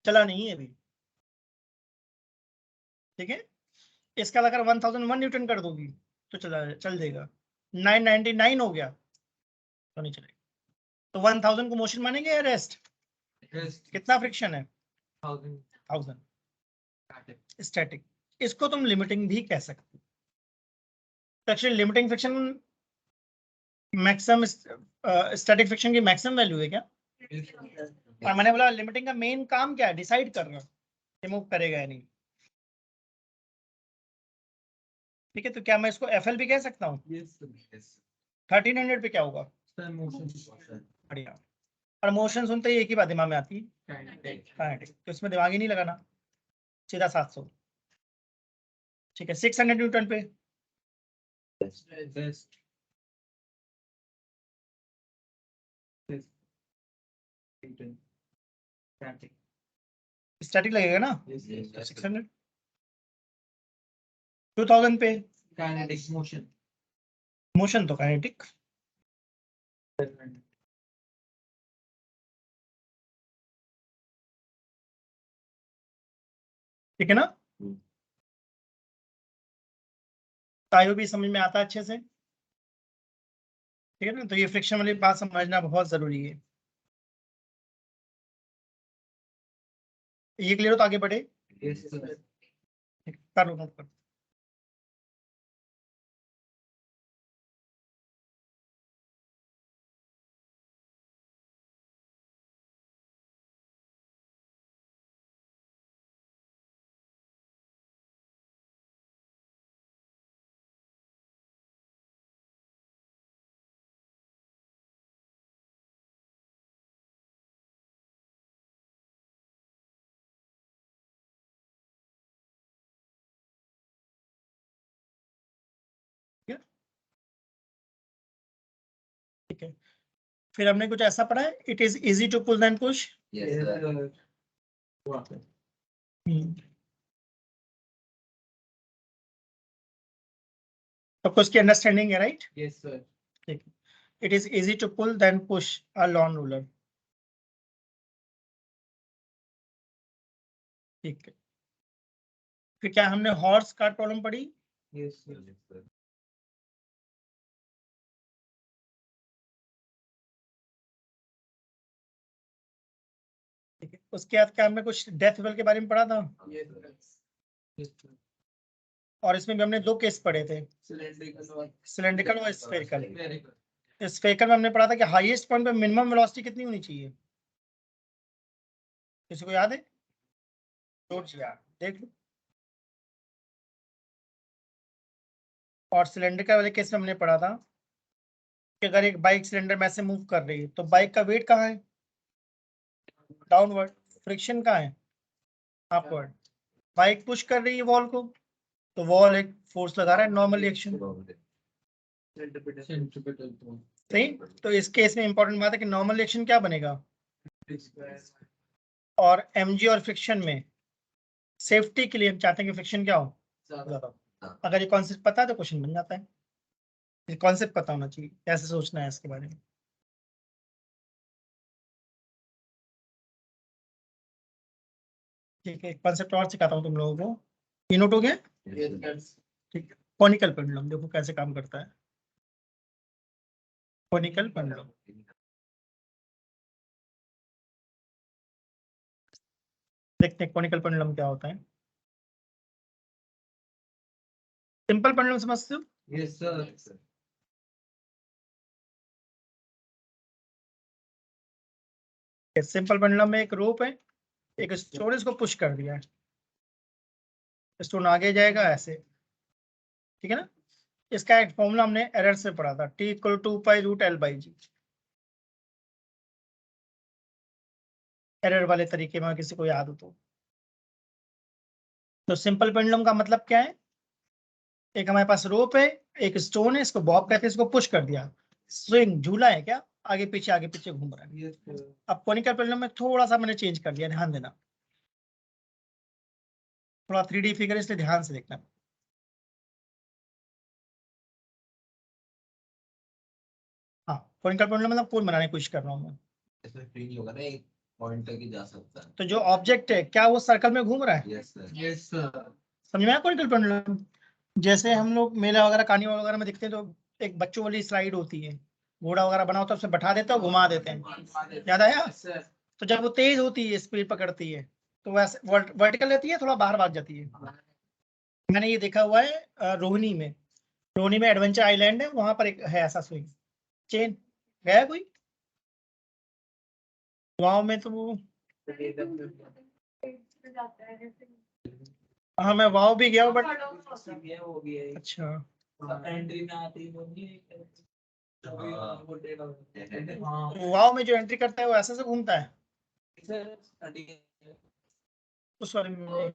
चला नहीं है अभी। ठीक है, इसका अगर 1001 न्यूटन कर दोगी तो चल देगा, 999 हो गया तो नहीं चलेगा। तो 1000 को मोशन मानेंगे या रेस्ट, कितना फ्रिक्शन है 1000, स्टैटिक। इसको तुम लिमिटिंग भी कह सकते हो। Actually limiting friction maximum, static friction की मैक्सिमम वैल्यू है क्या, और मैंने बोला लिमिटिंग का मेन काम क्या है, डिसाइड करना कि मूव करेगा या नहीं। ठीक है, तो क्या मैं इसको एफएल भी कह सकता हूँ, 1300 पे क्या होगा, बढ़िया। और मोशन सुनते ही एक ही बात दिमाग में आती है, Kinetic. काइनेटिक, तो इसमें दिमाग ही नहीं लगाना, सीधा 700। ठीक है, 600 न्यूटन पे Best. Best. Newton. Static. Static लगेगा ना, Yes, yes. 600। 2000 पे Kinetic motion. मोशन तो काइनेटिक। ठीक है ना, तायो भी समझ में आता है अच्छे से। ठीक है ना, तो ये फ्रिक्शन वाली बात समझना बहुत जरूरी है। ये क्लियर हो तो आगे बढ़े, Yes, sir. कर लो नोट कर। ठीक है, फिर हमने कुछ ऐसा पढ़ा है, it is easy to pull then push. Yes, sir. सबको इसकी अंडरस्टैंडिंग है, राइट? Yes, sir. ठीक है, it is easy to pull then push a lawn roller. ठीक है, फिर क्या हमने हॉर्स कार्ट प्रॉब्लम पढ़ी? Yes, sir. Yes, sir. ठीक है, उसके बाद क्या हमने कुछ डेथ वेल के बारे में पढ़ा था, Yes, sir. Yes, sir. और इसमें भी हमने दो केस पढ़े थे, Cylindrical or सिलेंड्रिकल और स्फेरिकल। spherical. स्फेरिकल में हमने पढ़ा था कि हाईएस्ट पॉइंट पे मिनिमम वेलोसिटी कितनी होनी चाहिए, किसी को याद है? नोट यार देख लो। और सिलेंड्रिकल वाले केस में हमने पढ़ा था कि अगर एक बाइक सिलेंडर में से मूव कर रही है तो बाइक का वेट कहाँ है, डाउनवर्ड, फ्रिक्शन कहाँ है, अपवर्ड। बाइक पुश कर रही है वॉल को, तो वॉल एक फोर्स लगा रहा है, नॉर्मल रिएक्शन। Centripetal force. सही, तो इस केस में इंपॉर्टेंट बात है कि नॉर्मल रिएक्शन क्या बनेगा, और एमजी और फ्रिक्शन में सेफ्टी के लिए हम चाहते हैं कि फ्रिक्शन क्या हो, ज्यादा। अगर ये कॉन्सेप्ट पता है तो क्वेश्चन बन जाता है। ये कॉन्सेप्ट पता होना चाहिए, कैसे सोचना है इसके बारे में। ठीक है, कॉन्सेप्ट और सिखाता हूँ तुम लोगों को। ये नोट हो गया? Yes, sir. ठीक है, कॉनिकल पेंडुलम देखो कैसे काम करता है। कॉनिकल पेंडुलम, देखते हैं कॉनिकल पेंडुलम क्या होता है। सिंपल पेंडुलम समझते हो? Yes, sir. सिंपल पेंडुलम में एक रोप है, एक स्टोन, इसको पुश कर दिया है, स्टोन आगे जाएगा ऐसे। ठीक है ना, इसका एक फॉर्मूला हमने एरर से पढ़ा था, T equal to pi root L by g. एरर वाले तरीके में किसी को याद हो तो सिंपल पेंडुलम का मतलब क्या है, एक हमारे पास रोप है, एक स्टोन है, इसको बॉब कहते हैं, इसको पुश कर दिया, स्विंग झूला है क्या, आगे पीछे घूम रहा है। Yes, sir. अब कॉनिकल पेंडुलम में थोड़ा सा मैंने चेंज कर दिया, ध्यान देना, थोड़ा 3D फिगर, इसलिए ध्यान से देखना। हाँ, कॉनिकल पेंडुलम मतलब कोन बनाने की कोशिश कर रहा हूँ मैं। इसमें फ्री नहीं होगा ना, एक पॉइंट तक ही जा सकता है। तो जो ऑब्जेक्ट है क्या वो सर्कल में घूम रहा है, यस सर। Yes, sir. समझ में आया कॉनिकल पेंडुलम? जैसे हम लोग मेला वगैरह कार्निवल वगैरह में दिखते हैं तो एक बच्चों वाली स्लाइड होती है, घोड़ा वगैरह बना होता है, उसमें बैठा देते हैं और घुमा देते हैं, याद आया? Yes, sir. तो जब वो तेज होती है, स्पीड पकड़ती है, तो वैसे वर्टिकल रहती है, थोड़ा बाहर भाग जाती है। मैंने ये देखा हुआ है रोहिणी में। रोहिणी में एडवेंचर आइलैंड है, वहां पर एक है ऐसा स्विंग चेन, गया है कोई गाँव में? तो वो हाँ, मैं वाव भी गया हूँ बट ये हो गया है। अच्छा, एंट्री में आती है वो नहीं है। हाँ वाव में जो एंट्री करता है वो ऐसे से घूमता है उस वाले में।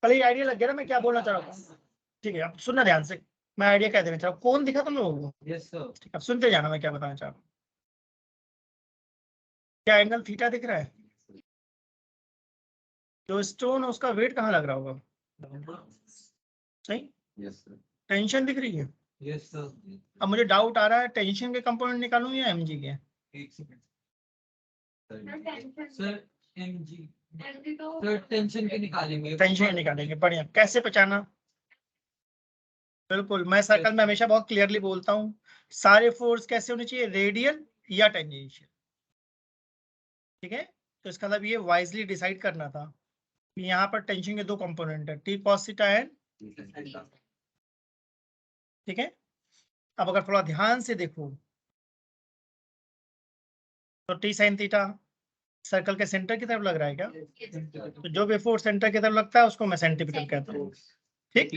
पहले ये आइडिया लग गया ना मैं क्या बोलना चाह रहा हूँ। ठीक है अब सुनना ध्यान से, मैं आइडिया क्या देना चाह रहा हूँ। कौन दिखा तुम लोगों को? यस सर ठीक है, अब सुनते जाना मैं क्या बताना चाह रहा हूँ। क्या एंगल थीटा दिख रहा है? जो स्टोन है उसका वेट कहाँ लग रहा होगा? सही। Yes sir. टेंशन दिख रही है। यस सर अब मुझे डाउट आ रहा है टेंशन के कंपोनेंट निकालूं या एमजी के? एक second sir MG sir tension के निकालेंगे टेंशन के निकालेंगे, बढ़िया। कैसे पहचाना? बिल्कुल, मैं सर्कल में हमेशा बहुत क्लियरली बोलता हूँ सारे फोर्स कैसे होने चाहिए, रेडियल या टेंजेंशियल। ठीक है, तो इसका मतलब ये वाइजली डिसाइड करना था कि यहाँ पर टेंशन के दो कंपोनेंट है, टी कॉस थीटा एंड। ठीक है, अब अगर थोड़ा ध्यान से देखो तो टी साइन थीटा सर्कल के सेंटर की तरफ लग रहा है क्या? तो जो भी फोर्स सेंटर की तरफ लगता है उसको मैं सेंटीमीटर कहता हूँ। ठीक,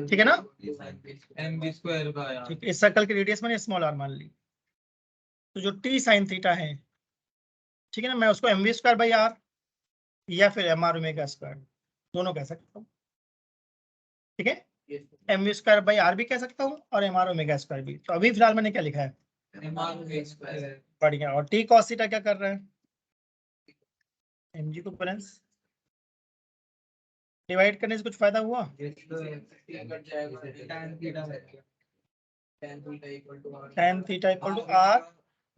ठीक है ना? एम बी स्क्वायर का यार ठीक, इस सर्कल की रेडियस मैंने स्मॉल आर मान ली। तो जो टी साइन थीटा है, ठीक है ना, मैं उसको m v square by r या फिर एम आर ओमेगा स्क्वायर दोनों कह सकता हूँ। ठीक है, m v square by r भी कह सकता हूँ और एम आर ओमेगा स्क्वायर भी। तो अभी फिलहाल मैंने क्या लिखा है? बढ़िया। और टी कॉस थीटा क्या कर रहा है? एमजी को बैलेंस डिवाइड करने से कुछ फायदा हुआ? tan theta equal to r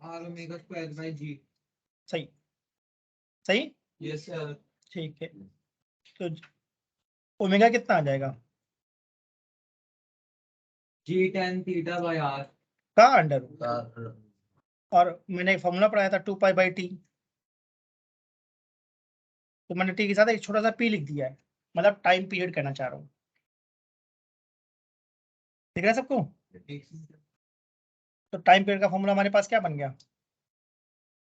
r omega square by g सही, सही। यस सर ठीक है, तो ओमेगा कितना आ जाएगा? जी tan थीटा बाय आर का अंडर रूट। और मैंने एक फॉर्मूला पढ़ाया था 2 पाई बाई टी, तो मैंने टी के साथ एक छोटा सा पी लिख दिया है, मतलब टाइम पीरियड कहना चाह रहा हूँ। दिख रहा है सबको? तो टाइम पीरियड का फॉर्मूला हमारे पास क्या बन गया?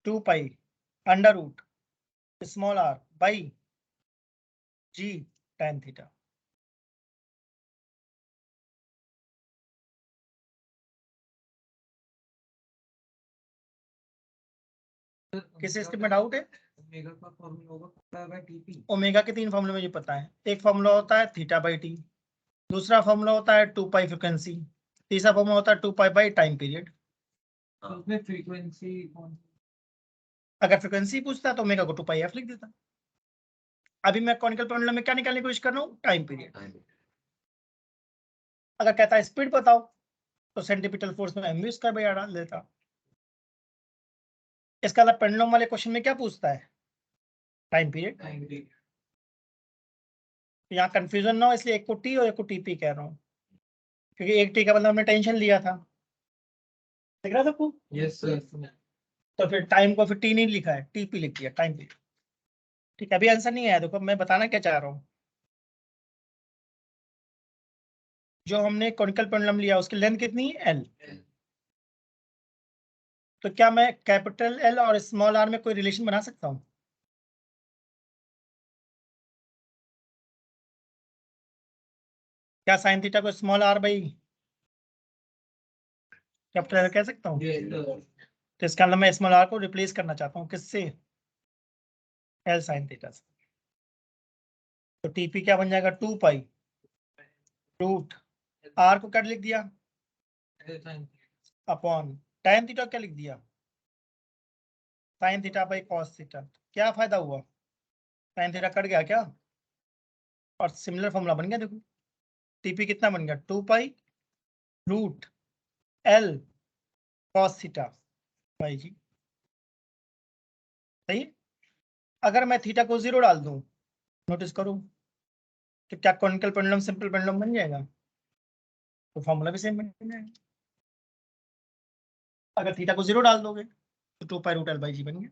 2 pi under root small r by g tan theta. किस स्टेप में डाउट है? ओमेगा का फॉर्मूला होगा पाई बाय टीपी ओमेगा के तीन फॉर्मूले मुझे पता है। एक फॉर्मूला होता है थीटा बाई टी, दूसरा फॉर्मूला होता है 2 पाई फ्रिक्वेंसी, तीसरा फॉर्मूला होता है 2 पाई बाई टाइम पीरियड। उसमें फ्रीक्वेंसी कौन अगर फ्रिक्वेंसी पूछता तो ओमेगा को 2 पाई एफ लिख देता। अभी मैं कॉनिकल पेंडुलम में क्या निकालने की कोशिश कर रहा हूँ? Time period. अगर कहता है स्पीड बताओ तो सेंटीपिटल फोर्स में एमवी स्क्वायर बाई आर डाल देता। इसका मतलब पेंडुलम वाले क्वेश्चन में क्या पूछता है? Time period. यहाँ कंफ्यूजन ना हो इसलिए एक को टी और एक को टीपी कह रहा हूँ, क्योंकि एक टी का मतलब हमने टेंशन लिया था। दिख रहा सबको? यस सर तो फिर टाइम को फिर टी नहीं लिखा है, टीपी लिख दिया, टाइम पीरियड। ठीक है, अभी आंसर नहीं आया। देखो मैं बताना क्या चाह रहा हूँ, जो हमने कॉनिकल पेंडुलम लिया उसकी लेंथ कितनी है? एल। तो क्या मैं कैपिटल एल और स्मॉल आर में कोई रिलेशन बना सकता हूँ? क्या साइन थीटा को small r by capital L कह सकता हूँ? तो इसका मतलब मैं स्मॉल आर को रिप्लेस करना चाहता हूँ किससे? एल साइन थीटा से। तो टीपी क्या बन जाएगा? 2 पाई रूट आर को क्या लिख दिया? अपॉन tan थीटा क्या लिख दिया? Sine theta by cos theta. क्या फायदा हुआ? साइन थीटा कट गया क्या? और सिमिलर फॉर्मूला बन गया। देखो टीपी कितना बन गया? 2 pi root l cos theta by g. सही है? अगर मैं थीटा को 0 डाल दूं, नोटिस करो, तो क्या कॉनिकल पेंडुलम सिंपल पेंडुलम बन जाएगा? तो फॉर्मूला भी सेम बन जाएगा। अगर थीटा को 0 डाल दोगे तो 2 पाई रूट एल बाई जी बन गया।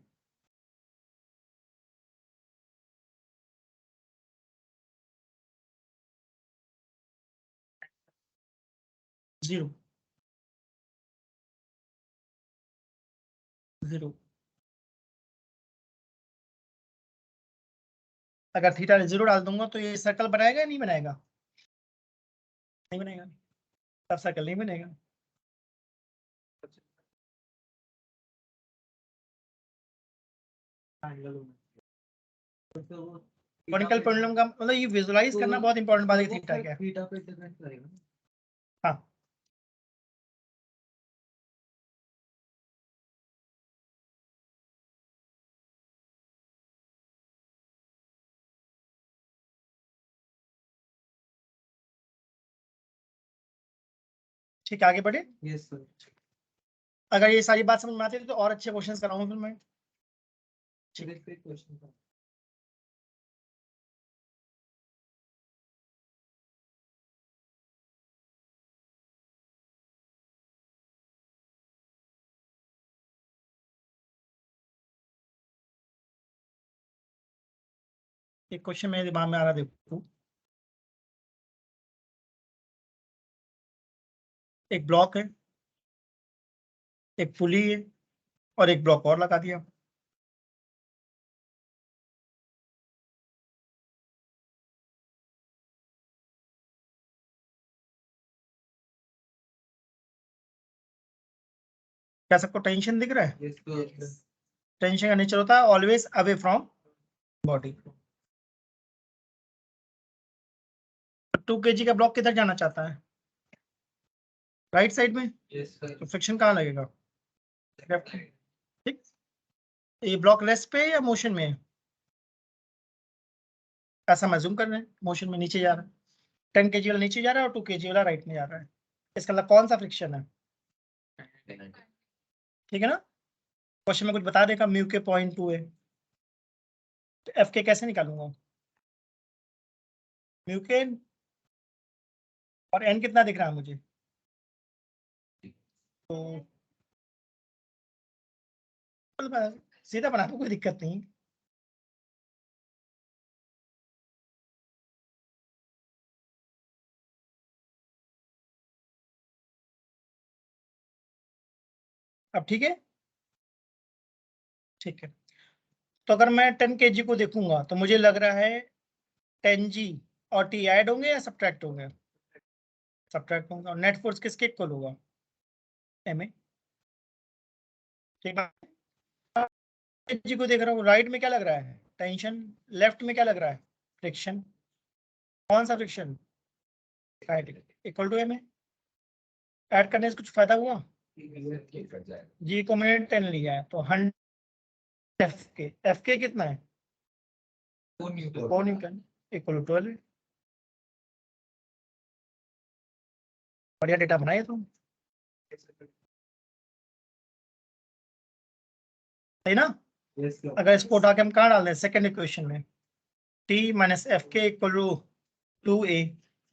Zero zero. अगर थीटा 0 डाल दूंगा तो ये सर्कल बनाएगा या नहीं बनाएगा? नहीं बनेगा, सब सर्कल नहीं बनेगा। कॉनिकल पेंडुलम का मतलब ये विजुअलाइज करना बहुत इंपॉर्टेंट बात है, थीटा क्या है। थीटा पे डिपेंड करेगा। हाँ ठीक है, आगे बढ़े। Yes sir. अगर ये सारी बात समझ में आती है तो और अच्छे क्वेश्चंस कराऊंगा फिर मैं। क्वेश्चन था। एक क्वेश्चन मेरे दिमाग में आ रहा, देखो एक ब्लॉक है, एक पुली है, और एक ब्लॉक और लगा दिया। क्या सबको टेंशन दिख रहा है? Yes sir. टेंशन का नेचर होता है always away from body. 2 kg का ब्लॉक किधर जाना चाहता है? राइट साइड में। Yes sir. तो फ्रिक्शन कहाँ लगेगा? ठीक। ये ब्लॉक रेस्ट पे है या मोशन में है? ऐसा मैं जूम कर रहे हैं, मोशन में नीचे जा रहा है। 10 kg वाला नीचे जा रहा है और 2 kg वाला राइट में जा रहा है। इसका मतलब कौन सा फ्रिक्शन है? ठीक है ना। क्वेश्चन में कुछ बता देगा म्यू के 0.2 है, तो एफ के कैसे निकालूंगा? म्यू के और एन कितना दिख रहा है मुझे? तो सीधा बना दो, कोई दिक्कत नहीं। अब ठीक है। ठीक है, तो अगर मैं 10 kg को देखूंगा तो मुझे लग रहा है 10g और टी ऐड होंगे या सब्ट्रैक्ट होंगे? सब्ट्रैक्ट होंगे। और नेट फोर्स किसके इक्वल होगा? M a. ठीक है, kg को देख रहा हूँ, राइट में क्या लग रहा है? टेंशन। लेफ्ट में क्या लग रहा है? फ्रिक्शन। कौन सा friction? Right equal to m a. Add करने से कुछ फायदा हुआ? जी को मैंने 10 लिया है तो 100 एफ के कितना है? 4 न्यूटन इक्वल टू 12। बढ़िया डेटा बनाए तुम, सही ना। Yes sir. अगर इसको उठा के हम कहाँ डाल दें सेकंड इक्वेशन में, टी माइनस एफ के इक्वल टू 2a।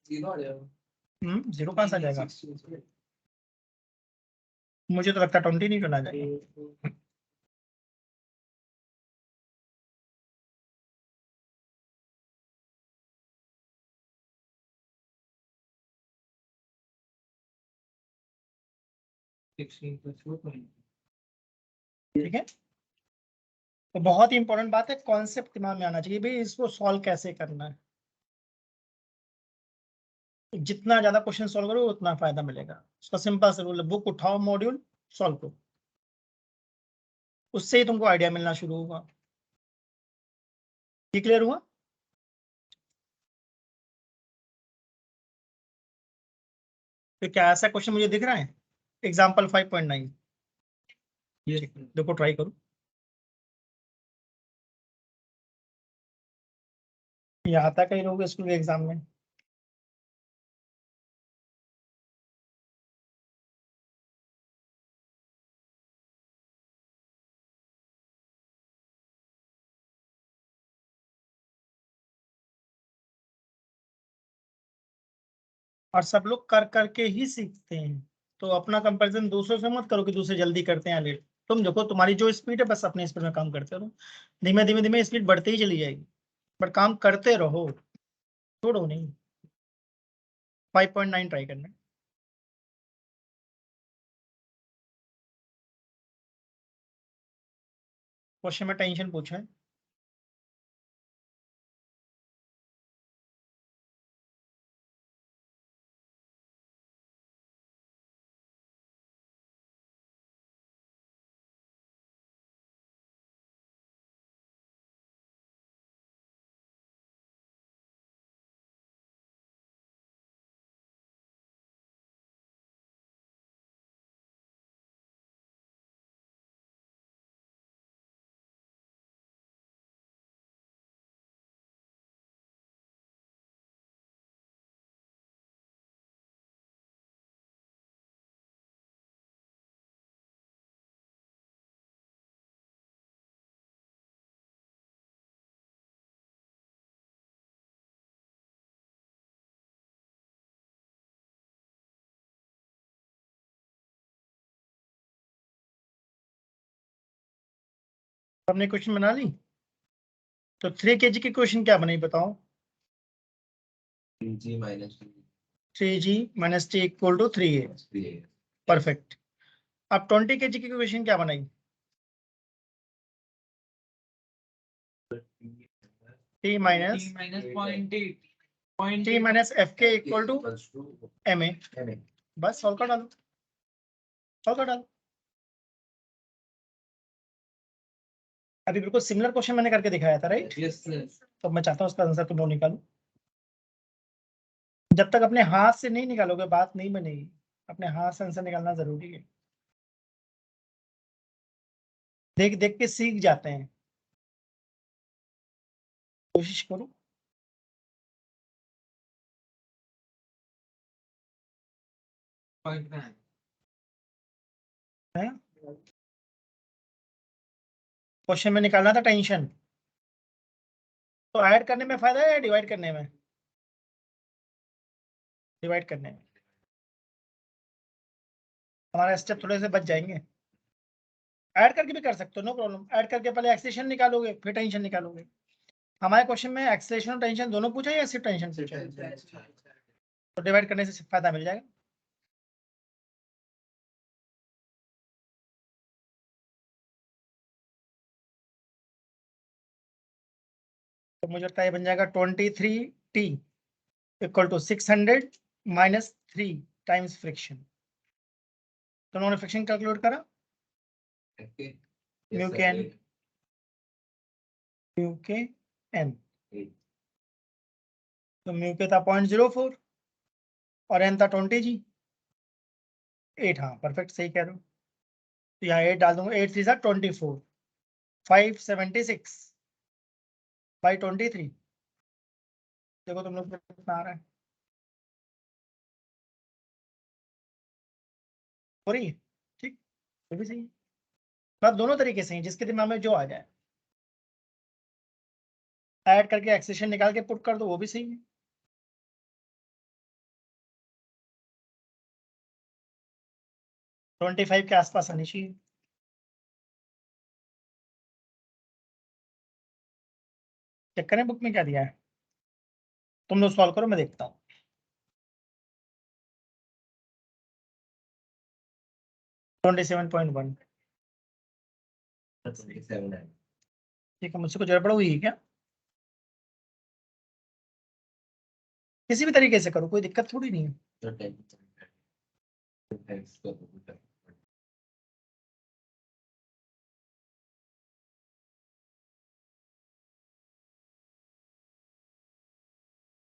जीरो आ जाएगा। जीरो कहाँ से आ जाएगा? मुझे तो लगता है 20 नहीं आ जाएगा। 16 plus 4 ठीक है, तो बहुत ही इंपॉर्टेंट बात है, कॉन्सेप्ट दिमाग में आना चाहिए भाई, इसको सॉल्व कैसे करना है। जितना ज्यादा क्वेश्चन सॉल्व करो उतना फायदा मिलेगा। उसका सिंपल सा रूल है, बुक उठाओ, मॉड्यूल सॉल्व करो, उससे ही तुमको आइडिया मिलना शुरू होगा। ठीक, क्लियर हुआ? तो क्या ऐसा क्वेश्चन मुझे दिख रहा है? एग्जाम्पल 5.9। यस देखो ट्राई करो, ये आता कई लोग स्कूल के एग्जाम में। और सब लोग कर करके ही सीखते हैं, तो अपना कंपैरिजन दूसरों से मत करो कि दूसरे जल्दी करते हैं लेट। तुम देखो तुम्हारी जो स्पीड है बस अपनी स्पीड में काम करते रहो, धीमे धीमे धीमे स्पीड बढ़ती ही चली जाएगी, बट काम करते रहो, छोड़ो नहीं। 5.9 ट्राई करना। क्वेश्चन में टेंशन पूछा है। हमने क्वेश्चन बना ली। तो 3 kg की क्वेश्चन क्या बनी बताओ? 3G minus 3G minus T equal to 3A। 3A। Perfect. अब 20 kg की क्वेश्चन क्या बनाई? T minus T minus FK equal to MA। बस सॉल्व कर डालो, सॉल्व कर डालो। अभी बिल्कुल सिमिलर क्वेश्चन मैंने करके दिखाया था, राइट? यस तो मैं चाहता हूँ उसका आंसर तुम लोग निकालो। जब तक अपने हाथ से नहीं निकालोगे बात नहीं बनेगी। अपने हाथ से आंसर निकालना जरूरी है। देख देख के सीख जाते हैं। कोशिश करो। क्वेश्चन में निकालना था टेंशन। तो ऐड करने में फायदा है या डिवाइड करने में? डिवाइड करने में हमारा स्टेप थोड़े से बच जाएंगे। ऐड करके भी कर सकते हो, नो प्रॉब्लम। ऐड करके पहले एक्सेलेरेशन निकालोगे फिर टेंशन निकालोगे। हमारे क्वेश्चन में एक्सेलेरेशन और टेंशन दोनों पूछा है या सिर्फ टेंशन पूछा है? तो डिवाइड करने से फायदा मिल जाएगा। तो मुझे लगता है ये बन जाएगा 23T equal to 600 minus 3 times friction. तो उन्होंने फ्रिक्शन कैलकुलेट करा। Mu k N, mu k N. तो म्यू के था 0.04 और एन था 20G। 8, हाँ परफेक्ट सही कह रहे हो। तो यहाँ 8 डाल दूंगा। 8 3 सा 24, 576 बाई 23। देखो तुम लोग कितना आ रहा है। हो रही है? ठीक, ये भी सही है। बात दोनों तरीके से है, जिसके दिमाग में जो आ जाए। ऐड करके एक्सेशन निकाल के पुट कर दो, वो भी सही है। ट्वेंटी 25 के आसपास आनी चाहिए। चेक करें बुक में क्या दिया है। तुम लोग सॉल्व करो, मैं देखता हूँ। ट्वेंटी 7.1। ठीक है, मुझसे कुछ गड़बड़ हुई है क्या? किसी भी तरीके से करो, कोई दिक्कत थोड़ी नहीं है।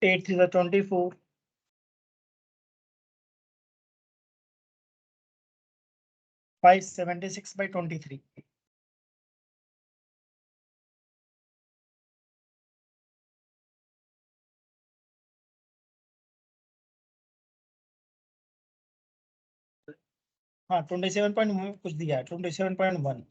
8 3 सा 24, 576 बाई 23। हाँ 27 पॉइंट कुछ दिया है, 27.1।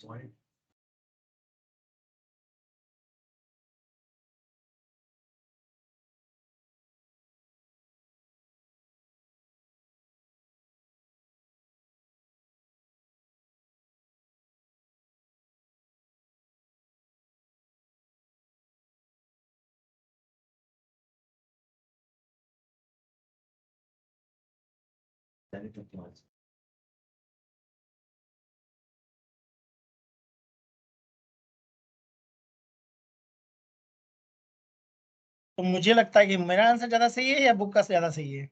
तो मुझे लगता है कि मेरा आंसर ज्यादा सही है या बुक का ज्यादा सही है?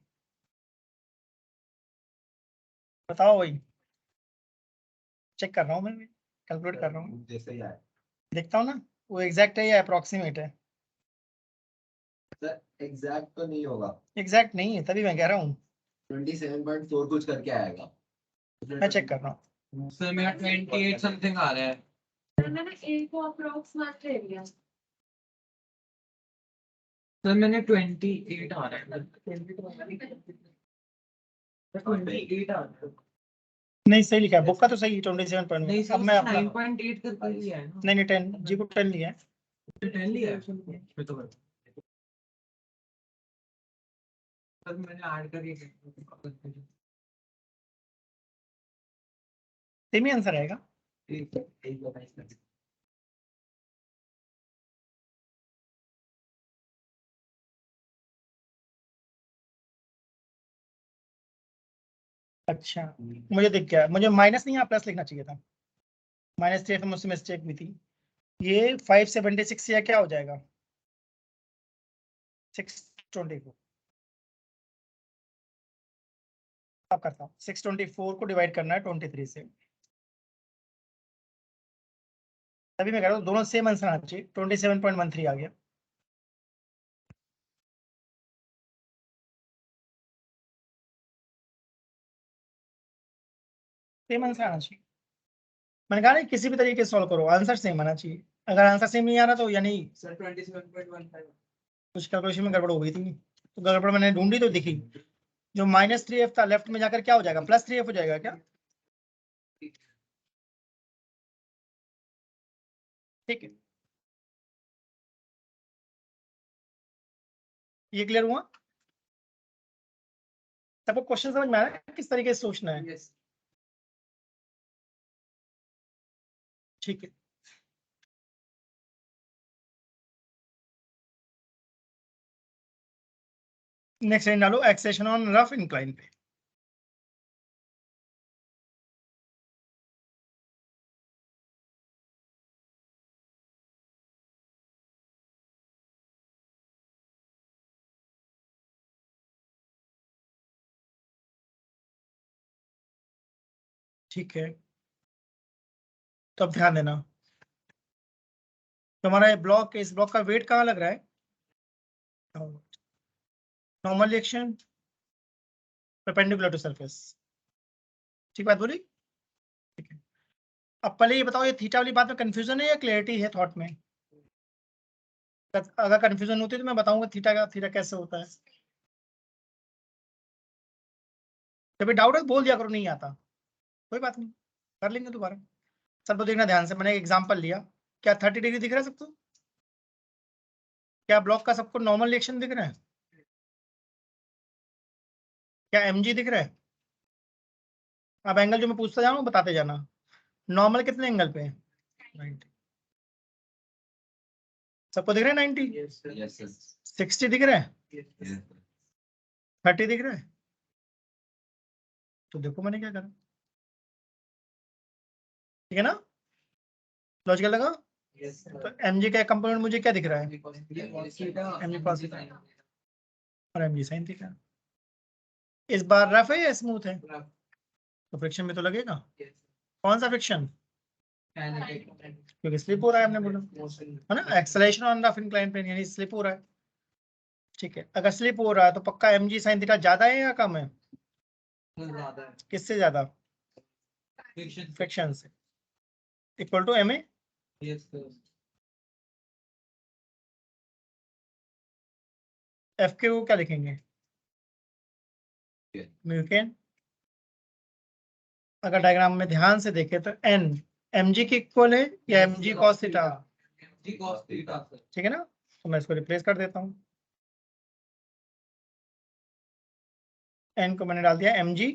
बताओ भाई। चेक कर रहा हूँ, मैं कैलकुलेट कर रहा हूँ, जैसे ही आए देखता हूँ ना वो एग्जैक्ट है या अप्रोक्सीमेट है। सर, एग्जैक्ट तो नहीं होगा। एग्जैक्ट नहीं है, तभी मैं कह रहा हूँ। 27.4 कुछ करके आएगा। मैं चेक कर रहा हूँ। सर मेरा 28 समथिंग आ रहा है। मैंने ए को अप्रोक्स मार्क ले लिया। सर मैंने 28 आ रहा है। 28 आ रहा है। नहीं सही लिखा है, बुक का तो सही है 27.1। नहीं अब सर मैं अपना 9.8 करके लिया है ना। नहीं 10 जी को 10 लिया है। 10 लिया है फिर तो सर मैंने ऐड करके सेम ही आंसर आएगा। एक बताइए। अच्छा मुझे दिख गया, मुझे माइनस नहीं प्लस लिखना चाहिए था, -3 तो मुझसे मिस्टेक भी थी। ये 576 या क्या हो जाएगा 624। अब करता हूँ 624 को डिवाइड करना है 23 से, तभी मैं कह रहा हूँ दोनों सेम आंसर आना चाहिए। 27.13 आ गया। सेम आंसर आना चाहिए। मैंने कहा नहीं किसी भी तरीके से सॉल्व करो आंसर सेम आना चाहिए। अगर आंसर सेम नहीं आ रहा तो यानी सर 27.15 कुछ कैलकुलेशन में गड़बड़ हो गई थी। तो गड़बड़ मैंने ढूंढी तो दिखी। जो -3f था लेफ्ट में जाकर क्या हो जाएगा +3f हो जाएगा क्या? ठीक है, ये क्लियर हुआ? सबको क्वेश्चन समझ में आ रहा है किस तरीके से सोचना है? यस ठीक है, नेक्स्ट लाइन डालो एक्सेशन ऑन रफ इंक्लाइन पे। ठीक है, तो अब ध्यान देना तुम्हारा ये ब्लॉक, इस ब्लॉक का वेट कहाँ लग रहा है? Normal reaction perpendicular to surface. ठीक बात बोली? ठीक है, अब पहले ये बताओ ये थीटा वाली बात में कंफ्यूजन है या क्लैरिटी है थॉट में? अगर कंफ्यूजन होती है तो मैं बताऊंगा थीटा कैसे होता है। जब डाउट है तो बोल दिया करो नहीं आता, कोई बात नहीं, कर लेंगे दोबारा। सबको देखना ध्यान से, मैंने एक एग्जांपल लिया। क्या 30 डिग्री दिख रहा है सबको? क्या ब्लॉक का सबको नॉर्मल रिएक्शन दिख रहा है? क्या mg दिख रहा है? अब एंगल जो मैं पूछता जाऊँ बताते जाना। नॉर्मल कितने एंगल पे है? 90। सबको दिख रहा है 90? यस सर यस सर 60 दिख रहा है? यस 30 दिख रहा है? तो देखो मैंने क्या करा, ठीक है ना? लॉजिकल लगा? यस तो सर mg का कंपोनेंट मुझे क्या दिख रहा है? mg cos थीटा और mg sin थीटा। इस बार रफ है या स्मूथ है? तो फ्रिक्शन भी तो लगेगा। कौन सा फ्रिक्शन? क्योंकि स्लिप हो रहा है, हमने बोला है ना, acceleration on rough incline plane यानी स्लिप हो रहा है। ठीक है, अगर स्लिप हो रहा है तो पक्का mg sin थीटा ज्यादा है या कम है? किससे ज्यादा? फ्रिक्शन से। Equal to ma। f के को क्या लिखेंगे? म्यूकेन। अगर डायग्राम में ध्यान से देखें तो n mg के इक्वल है या mg cos थीटा? ठीक है ना, तो मैं इसको रिप्लेस कर देता हूँ। n को मैंने डाल दिया mg।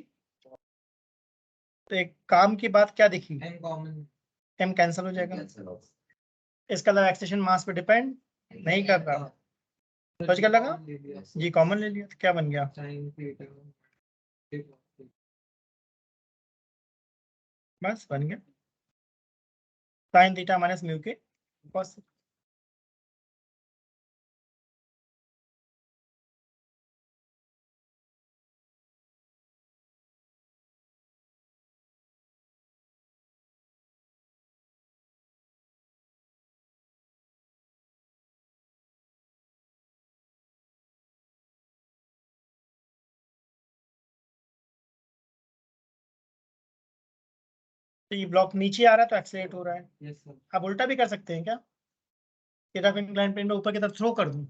तो एक काम की बात क्या दिखी, m कैंसिल हो जाएगा। इसका मतलब एक्सेशन मास पे डिपेंड नहीं कर रहा। लॉजिकल लगा? जी कॉमन ले लिया तो क्या बन गया? बस बन गया sin थीटा माइनस म्यू के cos। तो ये ब्लॉक नीचे आ रहा है तो एक्सेलरेट हो रहा है। आप उल्टा भी कर सकते हैं क्या, कि रफ इंक्लाइन प्लेन में ऊपर की तरफ थ्रो कर दूं?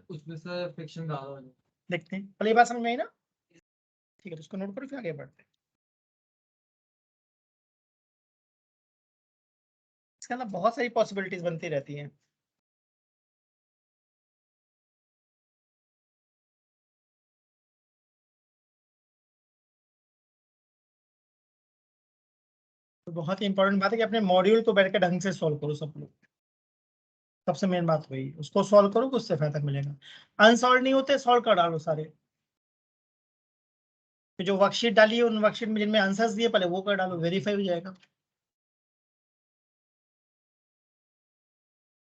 उसमें से फ्रिक्शन ज्यादा हो जाए। देखते हैं, पहले ये बात समझ में आई ना? ठीक है, तो इसको नोट करो फिर आगे बढ़ते हैं। इसके अंदर बहुत सारी पॉसिबिलिटीज बनती रहती हैं। तो बहुत ही इंपॉर्टेंट बात है कि अपने मॉड्यूल को बैठ के ढंग से सॉल्व करो सब लोग। सबसे मेन बात वही, उसको सॉल्व करो उससे फायदा मिलेगा। अनसॉल्व नहीं होते सॉल्व कर डालो सारे। तो जो वर्कशीट डाली है उन वर्कशीट में जिनमें आंसर्स दिए पहले वो कर डालो, वेरीफाई हो जाएगा।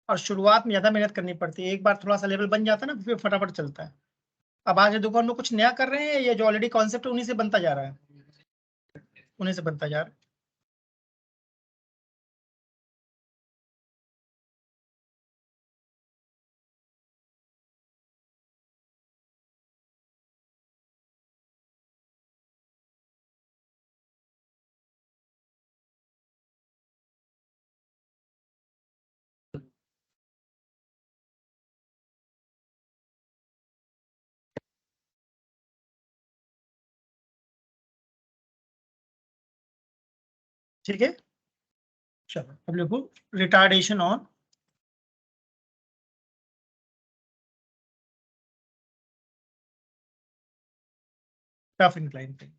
और शुरुआत में ज्यादा मेहनत करनी पड़ती है, एक बार थोड़ा सा लेवल बन जाता है ना फिर फटाफट चलता है। अब आज दुकान में कुछ नया कर रहे हैं, ये जो ऑलरेडी कॉन्सेप्ट है उन्हीं से बनता जा रहा है, उन्हीं से बनता जा रहा है। ठीक है, चलो अब लिखो retardation on tough incline plane.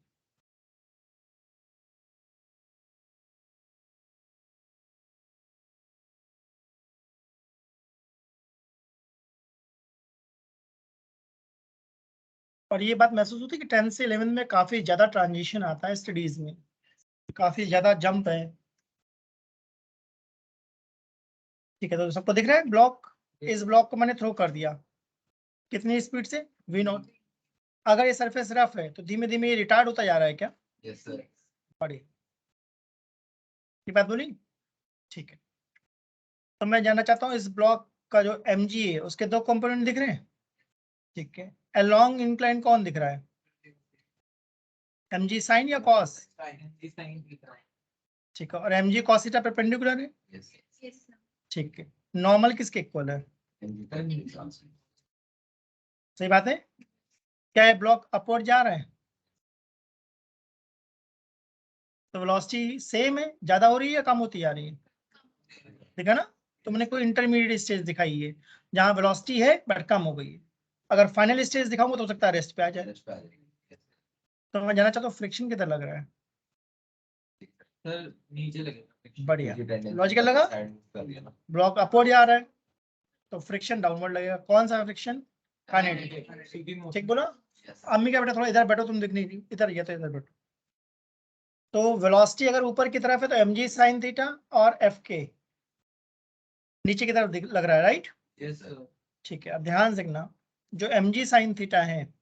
और ये बात महसूस होती है कि 10th से 11th में काफी ज्यादा ट्रांजिशन आता है स्टडीज में, काफी ज्यादा जंप है। ठीक है, तो सबको दिख रहा है ब्लॉक, इस ब्लॉक को मैंने थ्रो कर दिया कितनी स्पीड से, v0। अगर ये सरफेस रफ है तो धीमे धीमे ये रिटार्ड होता जा रहा है क्या, यस सर। पढ़िए ये बात बोली। ठीक है, तो मैं जानना चाहता हूँ इस ब्लॉक का जो mg है उसके दो कंपोनेंट दिख रहे हैं। ठीक है, अलोंग इंक्लाइन कौन दिख रहा है, mg साइन या कॉस। ठीक है, और mg cos थीटा परपेंडिकुलर है। Yes Yes, sir. ठीक है, नॉर्मल किसके इक्वल है, सही बात है। क्या ये ब्लॉक अपवर्ड जा रहा है, तो वेलोसिटी सेम है, ज्यादा हो रही है या कम होती जा रही है, ठीक है ना। तो मैंने कोई इंटरमीडिएट स्टेज दिखाई है जहाँ वेलोसिटी है बट कम हो गई है। अगर फाइनल स्टेज दिखाऊंगा तो हो सकता है रेस्ट पे आ जाए। तो मैं जानना चाहता हूँ फ्रिक्शन किधर लग रहा है, सर नीचे लगेगा। बढ़िया, लॉजिकल लगा। ब्लॉक अपवर्ड जा रहा है तो फ्रिक्शन डाउनवर्ड लगेगा, कौन सा फ्रिक्शन, काइनेटिक। ठीक बोला। अम्मी का बेटा थोड़ा इधर बैठो, तुम दिख नहीं रही, इधर या तो इधर बैठो। तो वेलोसिटी अगर ऊपर की तरफ है तो mg sin थीटा और fk नीचे की तरफ लग रहा है, राइट। Yes sir. ठीक है, अब ध्यान से देखना, जो mg sin थीटा है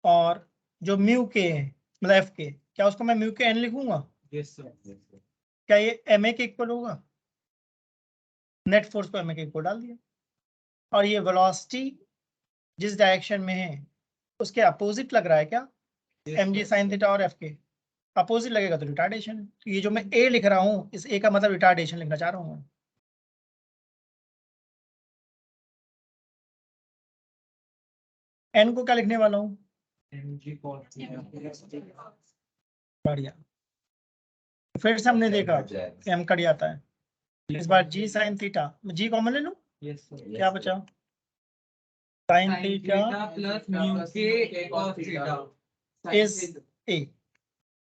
और जो म्यू के है मतलब एफ के, क्या उसको मैं म्यू के एन लिखूंगा, यस सर। क्या ये एम ए के इक्वल होगा, नेट फोर्स को एम ए के इक्वल डाल दिया। और ये वेलोसिटी जिस डायरेक्शन में है उसके अपोजिट लग रहा है क्या, एम जी साइन थीटा और एफ के अपोजिट लगेगा तो रिटार्डेशन। तो ये जो मैं ए लिख रहा हूँ इस ए का मतलब रिटार्डेशन लिखना चाह रहा हूँ मैं। एन को क्या लिखने वाला हूँ, mg cos बढ़िया। फिर से हमने देखा एम कट जाता है, इस बार g sine theta, g common ले लूं, यस सर। क्या बचा, sine sin theta theta plus mu k cos theta is a.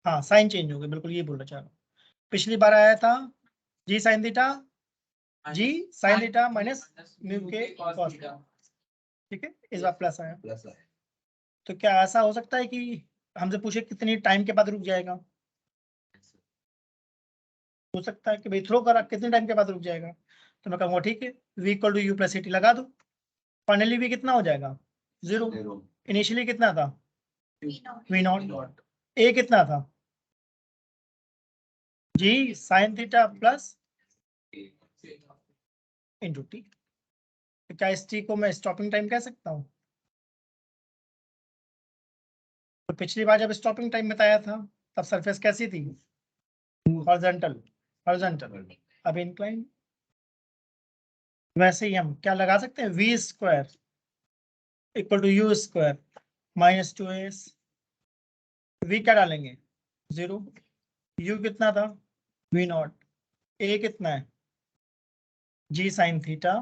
हाँ साइन चेंज हो गया, बिल्कुल ये बोलना चाह रहा हूँ। पिछली बार आया था जी साइन थीटा, जी साइन थीटा माइनस म्यू के कॉस थीटा, ठीक है, इस बार प्लस आया। प्लस है। तो क्या ऐसा हो सकता है कि हमसे पूछे कितनी टाइम के बाद रुक जाएगा, हो सकता है कि भाई थ्रो करा कितने टाइम के बाद रुक जाएगा, तो मैं कहूँगा ठीक है v equal to u plus t लगा दो। फाइनली v कितना हो जाएगा, 0। इनिशियली कितना था, v नॉट। a कितना था, g sine theta plus into t. क्या इस टी को मैं स्टॉपिंग टाइम कह सकता हूँ। तो पिछली बार जब स्टॉपिंग टाइम बताया था तब सरफेस कैसी थी, हॉरिजॉन्टल, हॉरिजॉन्टल, अब इंक्लाइन। वैसे ही हम क्या लगा सकते हैं, v square equal to u square minus 2as। V क्या डालेंगे, 0। यू कितना था, वी नॉट। ए कितना है, जी साइन थीटा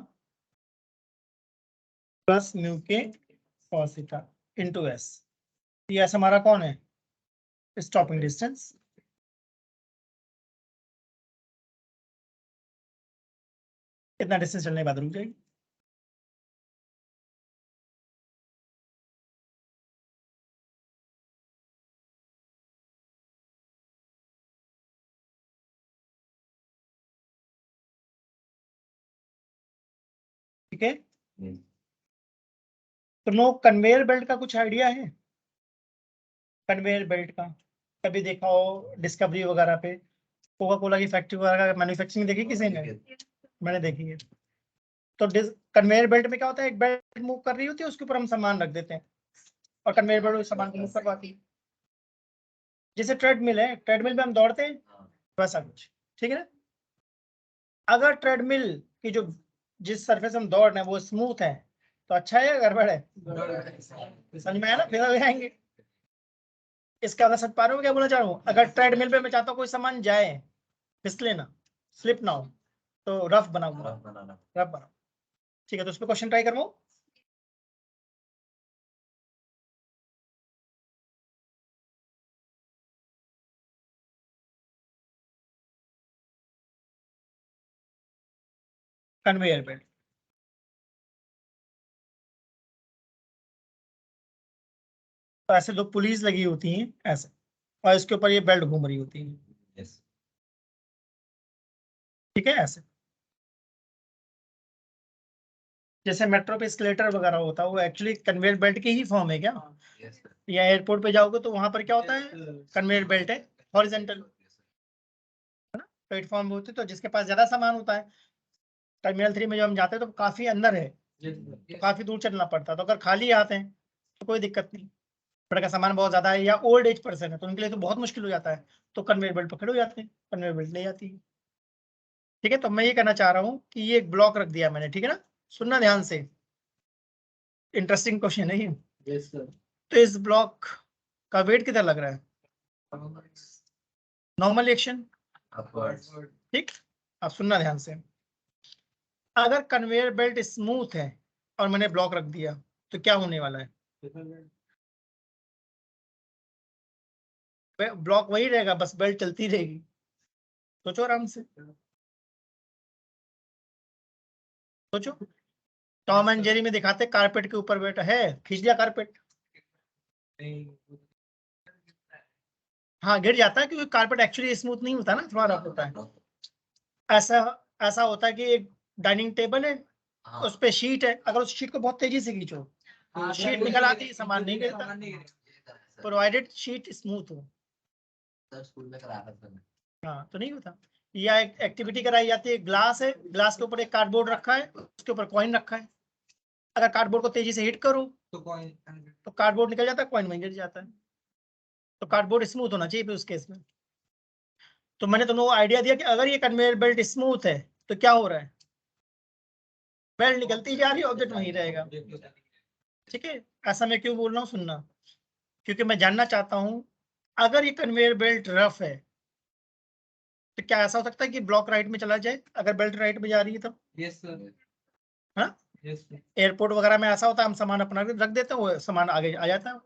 प्लस म्यू के कॉस थीटा इंटू एस। ये एस हमारा कौन है, स्टॉपिंग डिस्टेंस। कितना डिस्टेंस चलने के बाद रुक जाएगी, ठीक है। तो नो कन्वेयर बेल्ट का कुछ आइडिया है? कन्वेयर बेल्ट का कभी देखा हो डिस्कवरी वगैरह पे, कोका कोला की फैक्ट्री वगैरह का मैन्युफैक्चरिंग देखी किसी ने? मैंने देखी है। तो कन्वेयर बेल्ट में क्या होता है, एक बेल्ट मूव कर रही होती है, उसके ऊपर हम सामान रख देते हैं और कन्वेयर बेल्ट उस सामान को मूव करवाती है। जैसे ट्रेडमिल है, ट्रेडमिल में हम दौड़ते हैं, वैसा कुछ, ठीक है ना। अगर ट्रेडमिल की जो जिस सरफेस हम दौड़ रहे हैं वो स्मूथ है तो अच्छा है या गड़बड़ है? समझ में आया ना, फिर आगे आएंगे। इसका मतलब समझ पा रहे हो क्या बोलना चाह रहा हूँ? अगर ट्रेडमिल पे मैं चाहता हूँ कोई सामान जाए, फिसले ना, स्लिप ना हो, तो रफ बनाऊंगा, रफ बनाओ, ठीक है। तो उस पर क्वेश्चन ट्राई करूँ। कन्वेयर बेल्ट, तो ऐसे दो पुलिस लगी होती हैं ऐसे, और इसके ऊपर ये बेल्ट घूम रही होती है, ठीक है, ऐसे। जैसे मेट्रो पे स्केलेटर वगैरह होता है, वो एक्चुअली कन्वेयर बेल्ट की ही फॉर्म है क्या? या एयरपोर्ट पे जाओगे तो वहां पर क्या होता है, कन्वेयर बेल्ट है, हॉरिजॉन्टल प्लेटफॉर्म होती है, तो जिसके पास ज्यादा सामान होता है। टर्मिनल 3 में जब हम जाते हैं तो काफी अंदर है, तो काफी दूर चलना पड़ता है। तो अगर खाली आते हैं तो कोई दिक्कत नहीं, बड़ा का सामान बहुत ज्यादा है या ओल्ड एज पर्सन है तो उनके लिए तो बहुत मुश्किल हो जाता है, तो कन्वेयर बेल्ट पकड़े हो जाते हैं, कन्वेयर बेल्ट ले जाती है, ठीक है। तो मैं ये कहना चाह रहा हूँ कि ये एक ब्लॉक रख दिया मैंने, ठीक है ना, सुनना ध्यान से, इंटरेस्टिंग क्वेश्चन है ये। तो इस ब्लॉक का वेट कितना लग रहा है? नॉर्मल एक्शन, ठीक। अब सुनना ध्यान से, अगर कन्वेयर बेल्ट स्मूथ है और मैंने ब्लॉक रख दिया तो क्या होने वाला है? ब्लॉक वही रहेगा, बस बेल्ट चलती रहेगी। सोचो आराम से, सोचो। टॉम एंड जेरी में दिखाते कारपेट के ऊपर बैठा है, खींच दिया कारपेट, हाँ गिर जाता है क्योंकि कारपेट एक्चुअली स्मूथ नहीं होता ना, थोड़ा रफ होता है। ऐसा ऐसा होता है कि एक डाइनिंग टेबल है, उस पे शीट है, अगर उस शीट को बहुत तेजी से खींचो तो शीट निकल आती है, सामान नहीं गिरता, प्रोवाइडेड शीट स्मूथ हो। स्कूल में कराया था। हाँ तो नहीं होता। या एक एक्टिविटी कराई जाती है, ग्लास है, ग्लास के ऊपर एक कार्डबोर्ड रखा है, उसके ऊपर कॉइन रखा है, अगर कार्डबोर्ड को तेजी से हिट करो तो कार्डबोर्ड निकल जाता है, कॉइन वहीं गिर जाता है। तो कार्डबोर्ड स्मूथ होना चाहिए फिर उस केस में। तो मैंने तुमको आइडिया दिया कि अगर ये कन्वेयर बेल्ट स्मूथ है तो क्या हो रहा है, बेल्ट निकलती जा रही है, ऑब्जेक्ट वहीं रहेगा, ठीक है। ऐसा मैं क्यों बोल रहा हूँ, सुनना, क्योंकि मैं जानना चाहता हूँ अगर ये कन्वेयर बेल्ट रफ है तो क्या ऐसा हो सकता है कि ब्लॉक राइट में चला जाए अगर बेल्ट राइट में जा रही है तो? यस सर, हाँ, यस सर, एयरपोर्ट वगैरह में ऐसा होता है, हम सामान अपना रख देते हैं, वो सामान आगे आ जाता है,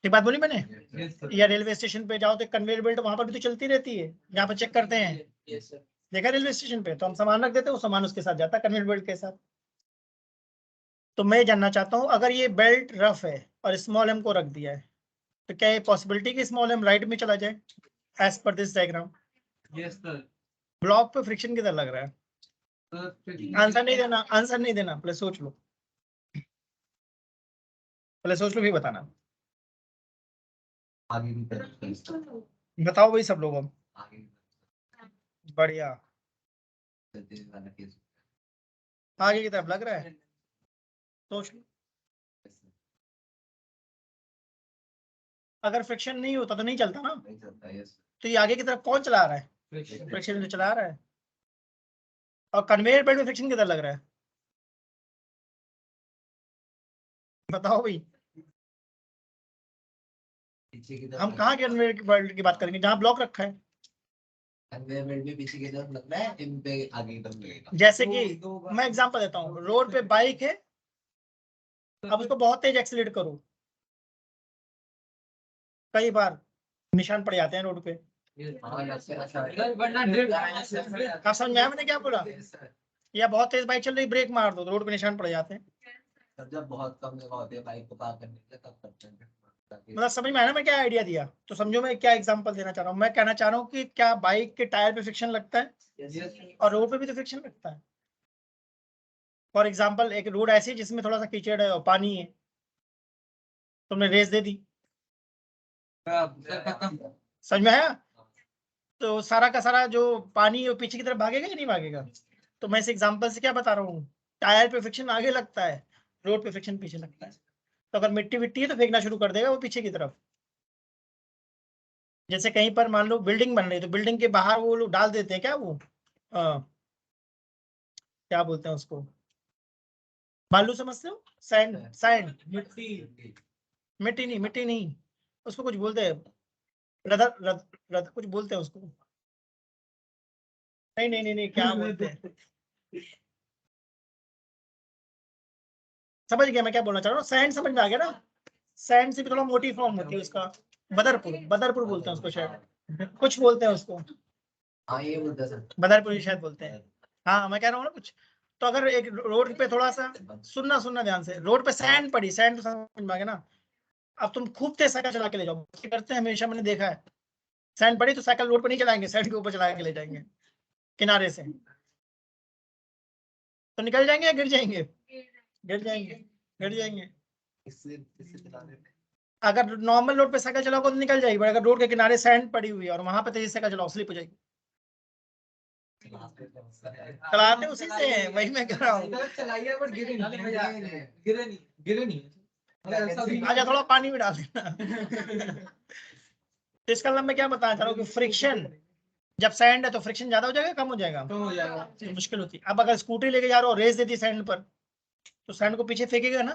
ठीक बात बोली मैंने। यस सर, या रेलवे स्टेशन पे जाओ तो कन्वेयर बेल्ट वहां पर भी तो चलती रहती है, यहाँ पर चेक करते हैं, यस सर, देखा रेलवे स्टेशन पे, तो हम सामान रख देते हैं, वो सामान उसके साथ जाता है कन्वेयर बेल्ट के साथ। तो मैं जानना चाहता हूँ अगर ये बेल्ट रफ है और स्मॉल एम को रख दिया है तो क्या ये पॉसिबिलिटी कि स्मॉल एम राइट में चला जाए as per this diagram? Yes sir, block पे फ्रिक्शन किधर लग रहा है? आंसर नहीं देना, आंसर नहीं देना, पहले सोच लो, पहले सोच लो फिर बताना। आगे की तरफ बताओ भाई सब लोग अब, आगे की बढ़िया, तरफ वाला केस। आगे की तरफ लग रहा है, सोच लो। अगर फ्रिक्शन नहीं होता तो नहीं चलता ना, नहीं चलता। यस तो ये आगे की तरफ कौन चला रहा है? फ्रिक्शन तो चला रहा है। और कन्वेयर बेल्ट में फ्रिक्शन किधर लग रहा है? बताओ भाई, पीछे की तरफ हम कहाँ कन्वेयर बेल्ट की बात करेंगे, जहाँ ब्लॉक रखा है। कन्वेयर बेल्ट भी पीछे की तरफ लगना है, इन पे आगे की तरफ लगेगा। जैसे कि मैं एग्जांपल देता हूँ, रोड पे बाइक है, अब उसको बहुत तेज एक्सीलरेट करो, कई बार निशान पड़ जाते हैं रोड पे। आप समझ में आया मैंने क्या बोला? या बहुत तेज बाइक चल रही, ब्रेक मार दो तो रोड पे निशान पड़ जाते हैं। जब बहुत कम जगह होती है बाइक को पार करने के लिए तब करते हैं। मतलब समझ में आया ना मैं क्या आइडिया दिया? तो समझो मैं क्या एग्जांपल देना चाह रहा हूँ, मैं कहना चाह रहा हूँ कि क्या बाइक के टायर पे फ्रिक्शन लगता है और रोड पे भी तो फ्रिक्शन लगता है, फॉर एग्जाम्पल एक रोड ऐसी है जिसमें थोड़ा सा कीचड़ है और पानी है, तुमने रेस दे दी, खत्म। समझ में आया? तो सारा का सारा जो पानी है वो पीछे की तरफ भागेगा या नहीं भागेगा? तो मैं इस एग्जाम्पल से क्या बता रहा हूँ, टायर पे फ्रिक्शन आगे लगता है, रोड पे फ्रिक्शन पीछे लगता है। तो अगर मिट्टी विट्टी है तो फेंकना शुरू कर देगा वो पीछे की तरफ। जैसे कहीं पर मान लो बिल्डिंग बन रही है तो बिल्डिंग के बाहर वो लोग डाल देते हैं क्या, वो क्या बोलते हैं उसको, बालू समझते हो, सैंड, सैंड, मिट्टी नहीं, मिट्टी नहीं, उसको कुछ बोलते हैं, रदर रद, रद कुछ बोलते हैं उसको, नहीं नहीं नहीं नहीं, क्या बोलते हैं, समझ गया मैं क्या बोलना चाह रहा हूँ, सैंड समझ में आ गया ना? सैंड से भी थोड़ा मोटी फॉर्म होती है उसका, बदरपुर, बदरपुर बोलते हैं उसको शायद, कुछ बोलते हैं उसको, हाँ ये बोलते हैं सर। बदरपुर शायद बोलते हैं। हाँ मैं कह रहा हूँ ना कुछ। तो अगर एक रोड पे थोड़ा सा, सुनना सुनना ध्यान से, रोड पे सैंड पड़ी, सैंड तो समझ में आ गया ना? अब तुम खूब तेज साइकिल चला के ले जाओ, बच्चे करते हैं हमेशा, मैंने देखा है, सैंड पड़ी तो साइकिल रोड पर नहीं चलाएंगे, सैंड के ऊपर चला के ले जाएंगे किनारे से, तो निकल जाएंगे या गिर जाएंगे? गिर जाएंगे, गिर जाएंगे। इससे चलाने में अगर नॉर्मल रोड पे साइकिल चलाओगे तो निकल जाएगी, बट अगर रोड के किनारे सैंड पड़ी हुई है और वहां पे तेजी से साइकिल चलाओ, स्लिप हो जाएगी। चलाते उसी से हैं, वही मैं कह रहा हूँ। चलाइए पर गिरे नहीं, गिरे नहीं, गिरे नहीं। आजा थोड़ा पानी में डाल देना। तो इसका मतलब मैं क्या बताना चाह रहा हूँ कि फ्रिक्शन, जब सैंड है तो फ्रिक्शन ज्यादा हो जाएगा कम हो जाएगा? कम हो जाएगा। तो मुश्किल होती है। अब अगर स्कूटी लेके जा रहे हो, रेस देती सैंड पर, तो सैंड को पीछे फेंकेगा ना?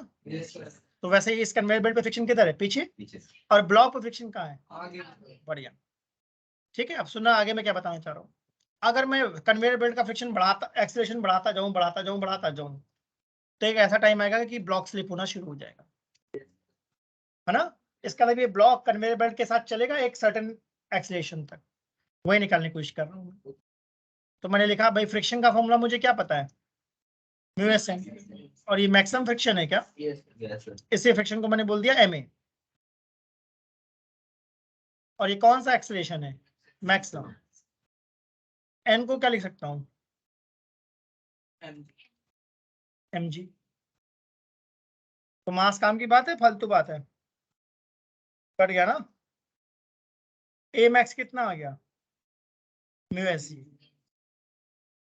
तो वैसे ही इस कन्वेयर बेल्ट पे फ्रिक्शन किधर है? पीछे। पीछे से। और ब्लॉक पे फ्रिक्शन कहाँ है? आगे। बढ़िया, ठीक है। अब सुनना आगे मैं क्या बताना चाह रहा हूँ। अगर मैं कन्वेयर बेल्ट का फ्रिक्शन बढ़ाता, एक्सीलरेशन बढ़ाता जाऊं, बढ़ाता जाऊं, बढ़ाता जाऊं, तो एक ऐसा टाइम आएगा कि ब्लॉक स्लिप होना शुरू हो जाएगा, है ना? इसका मतलब ये ब्लॉक कन्वेयर बेल्ट के साथ चलेगा एक सर्टेन एक्सीलरेशन तक, वही निकालने की कोशिश कर रहा हूँ। तो मैंने लिखा भाई फ्रिक्शन का फॉर्मूला मुझे क्या पता है, म्यू एस एन, और ये मैक्सिमम फ्रिक्शन है क्या? Yes, sir. इसी फ्रिक्शन को मैंने बोल दिया एम ए, और ये कौन सा एक्सीलरेशन है? मैक्सिमम। एन को क्या लिख सकता हूँ? M g. तो मास काम की बात है, फालतू बात है? कट गया ना? ए मैक्स कितना आ गया? Mu s c.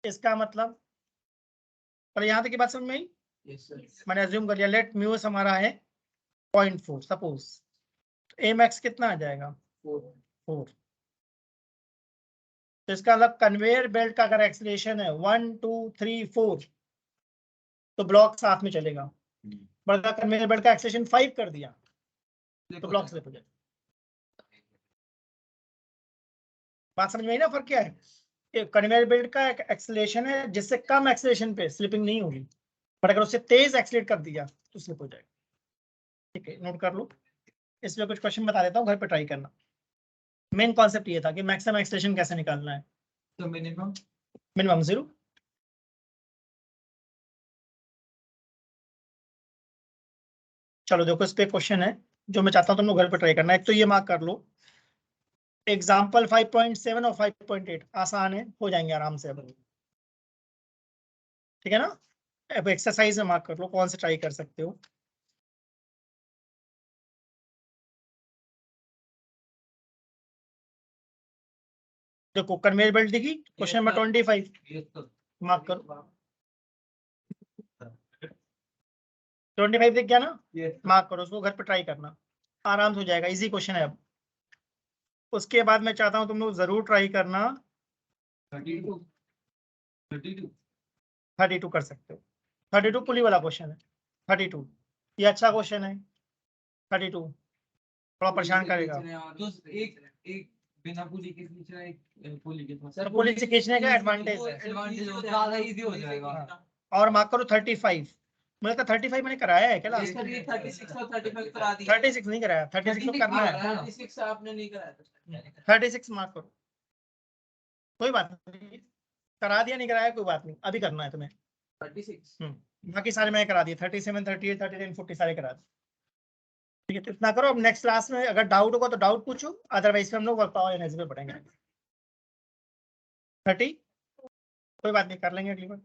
इसका मतलब, पर यहाँ तक की बात समझ में आई? मैंने अज्यूम कर लिया, लेट म्यू एस हमारा है 0.4 सपोज, ए मैक्स कितना आ जाएगा? 4। तो इसका मतलब कन्वेयर बेल्ट का अगर एक्सीलरेशन है 1 2 3 4, तो ब्लॉक साथ में चलेगा। बड़ा कन्वेयर बेल्ट का एक्सीलरेशन 5 कर दिया तो ब्लॉक स्लिप हो जाएगा। बात समझ में आई ना? फर्क क्या है? कन्वेयर बेल्ट का एक्सीलरेशन है जिससे कम एक्सीलरेशन पे स्लिपिंग नहीं होगी, बट अगर उससे तेज एक्सीलरेट कर दिया तो स्लिप हो जाएगा। ठीक है, नोट कर लो। इसमें कुछ क्वेश्चन बता देता हूँ, घर पे ट्राई करना। मेन कॉन्सेप्ट ये था कि मैक्सिमम एक्सीलरेशन कैसे निकालना है। तो मिनिमम मिनिमम 0। चलो देखो, इस पे क्वेश्चन है जो मैं चाहता हूँ तुम लोग घर पे ट्राई करना। एक तो ये मार्क कर लो, एग्जाम्पल 5.7 और 5.8 आसान है, हो जाएंगे आराम से। अब ठीक है ना? अब एक्सरसाइज में मार्क कर लो कौन से ट्राई कर सकते हो। देखो कन्वेयर बेल्ट दिखी, क्वेश्चन नंबर 25 मार्क करो। 25 दिख गया ना? मार्क करो उसको, घर पे ट्राई करना, आराम से हो जाएगा, इजी क्वेश्चन है। अब उसके बाद मैं चाहता हूँ तुम लोग जरूर ट्राई करना 32 कर सकते हो। 32 पुली वाला क्वेश्चन है, 32 ये अच्छा क्वेश्चन है। 32 थोड़ा परेशान करेगा। तो एक बिना पुली के खींचना, एक पुली के साथ। तो पुली से खींचने का एडवांटेज है। एडवांटेज ज्यादा इजी हो जाएगा। हाँ। और मार्क करो 35। मुझे लगता है 35 मैंने कराया है क्या लास्ट? 36 और 35 करा दी। 36 नहीं कराया, 36 तो करना है। 36 आपने नहीं कराया। 36 मार्क करो, कोई बात नहीं, करा दिया नहीं कराया कोई बात नहीं, अभी करना है तुम्हें। 36 बाकी सारे मैंने करा दिए, 37 38 39 40 सारे करा दिए। ठीक है, तो इतना करो। अब नेक्स्ट क्लास में अगर डाउट होगा तो डाउट पूछो, अदरवाइज हम लोग वर्क पावर एनर्जी पे पढ़ेंगे। 30 कोई बात नहीं, कर लेंगे अगली बार।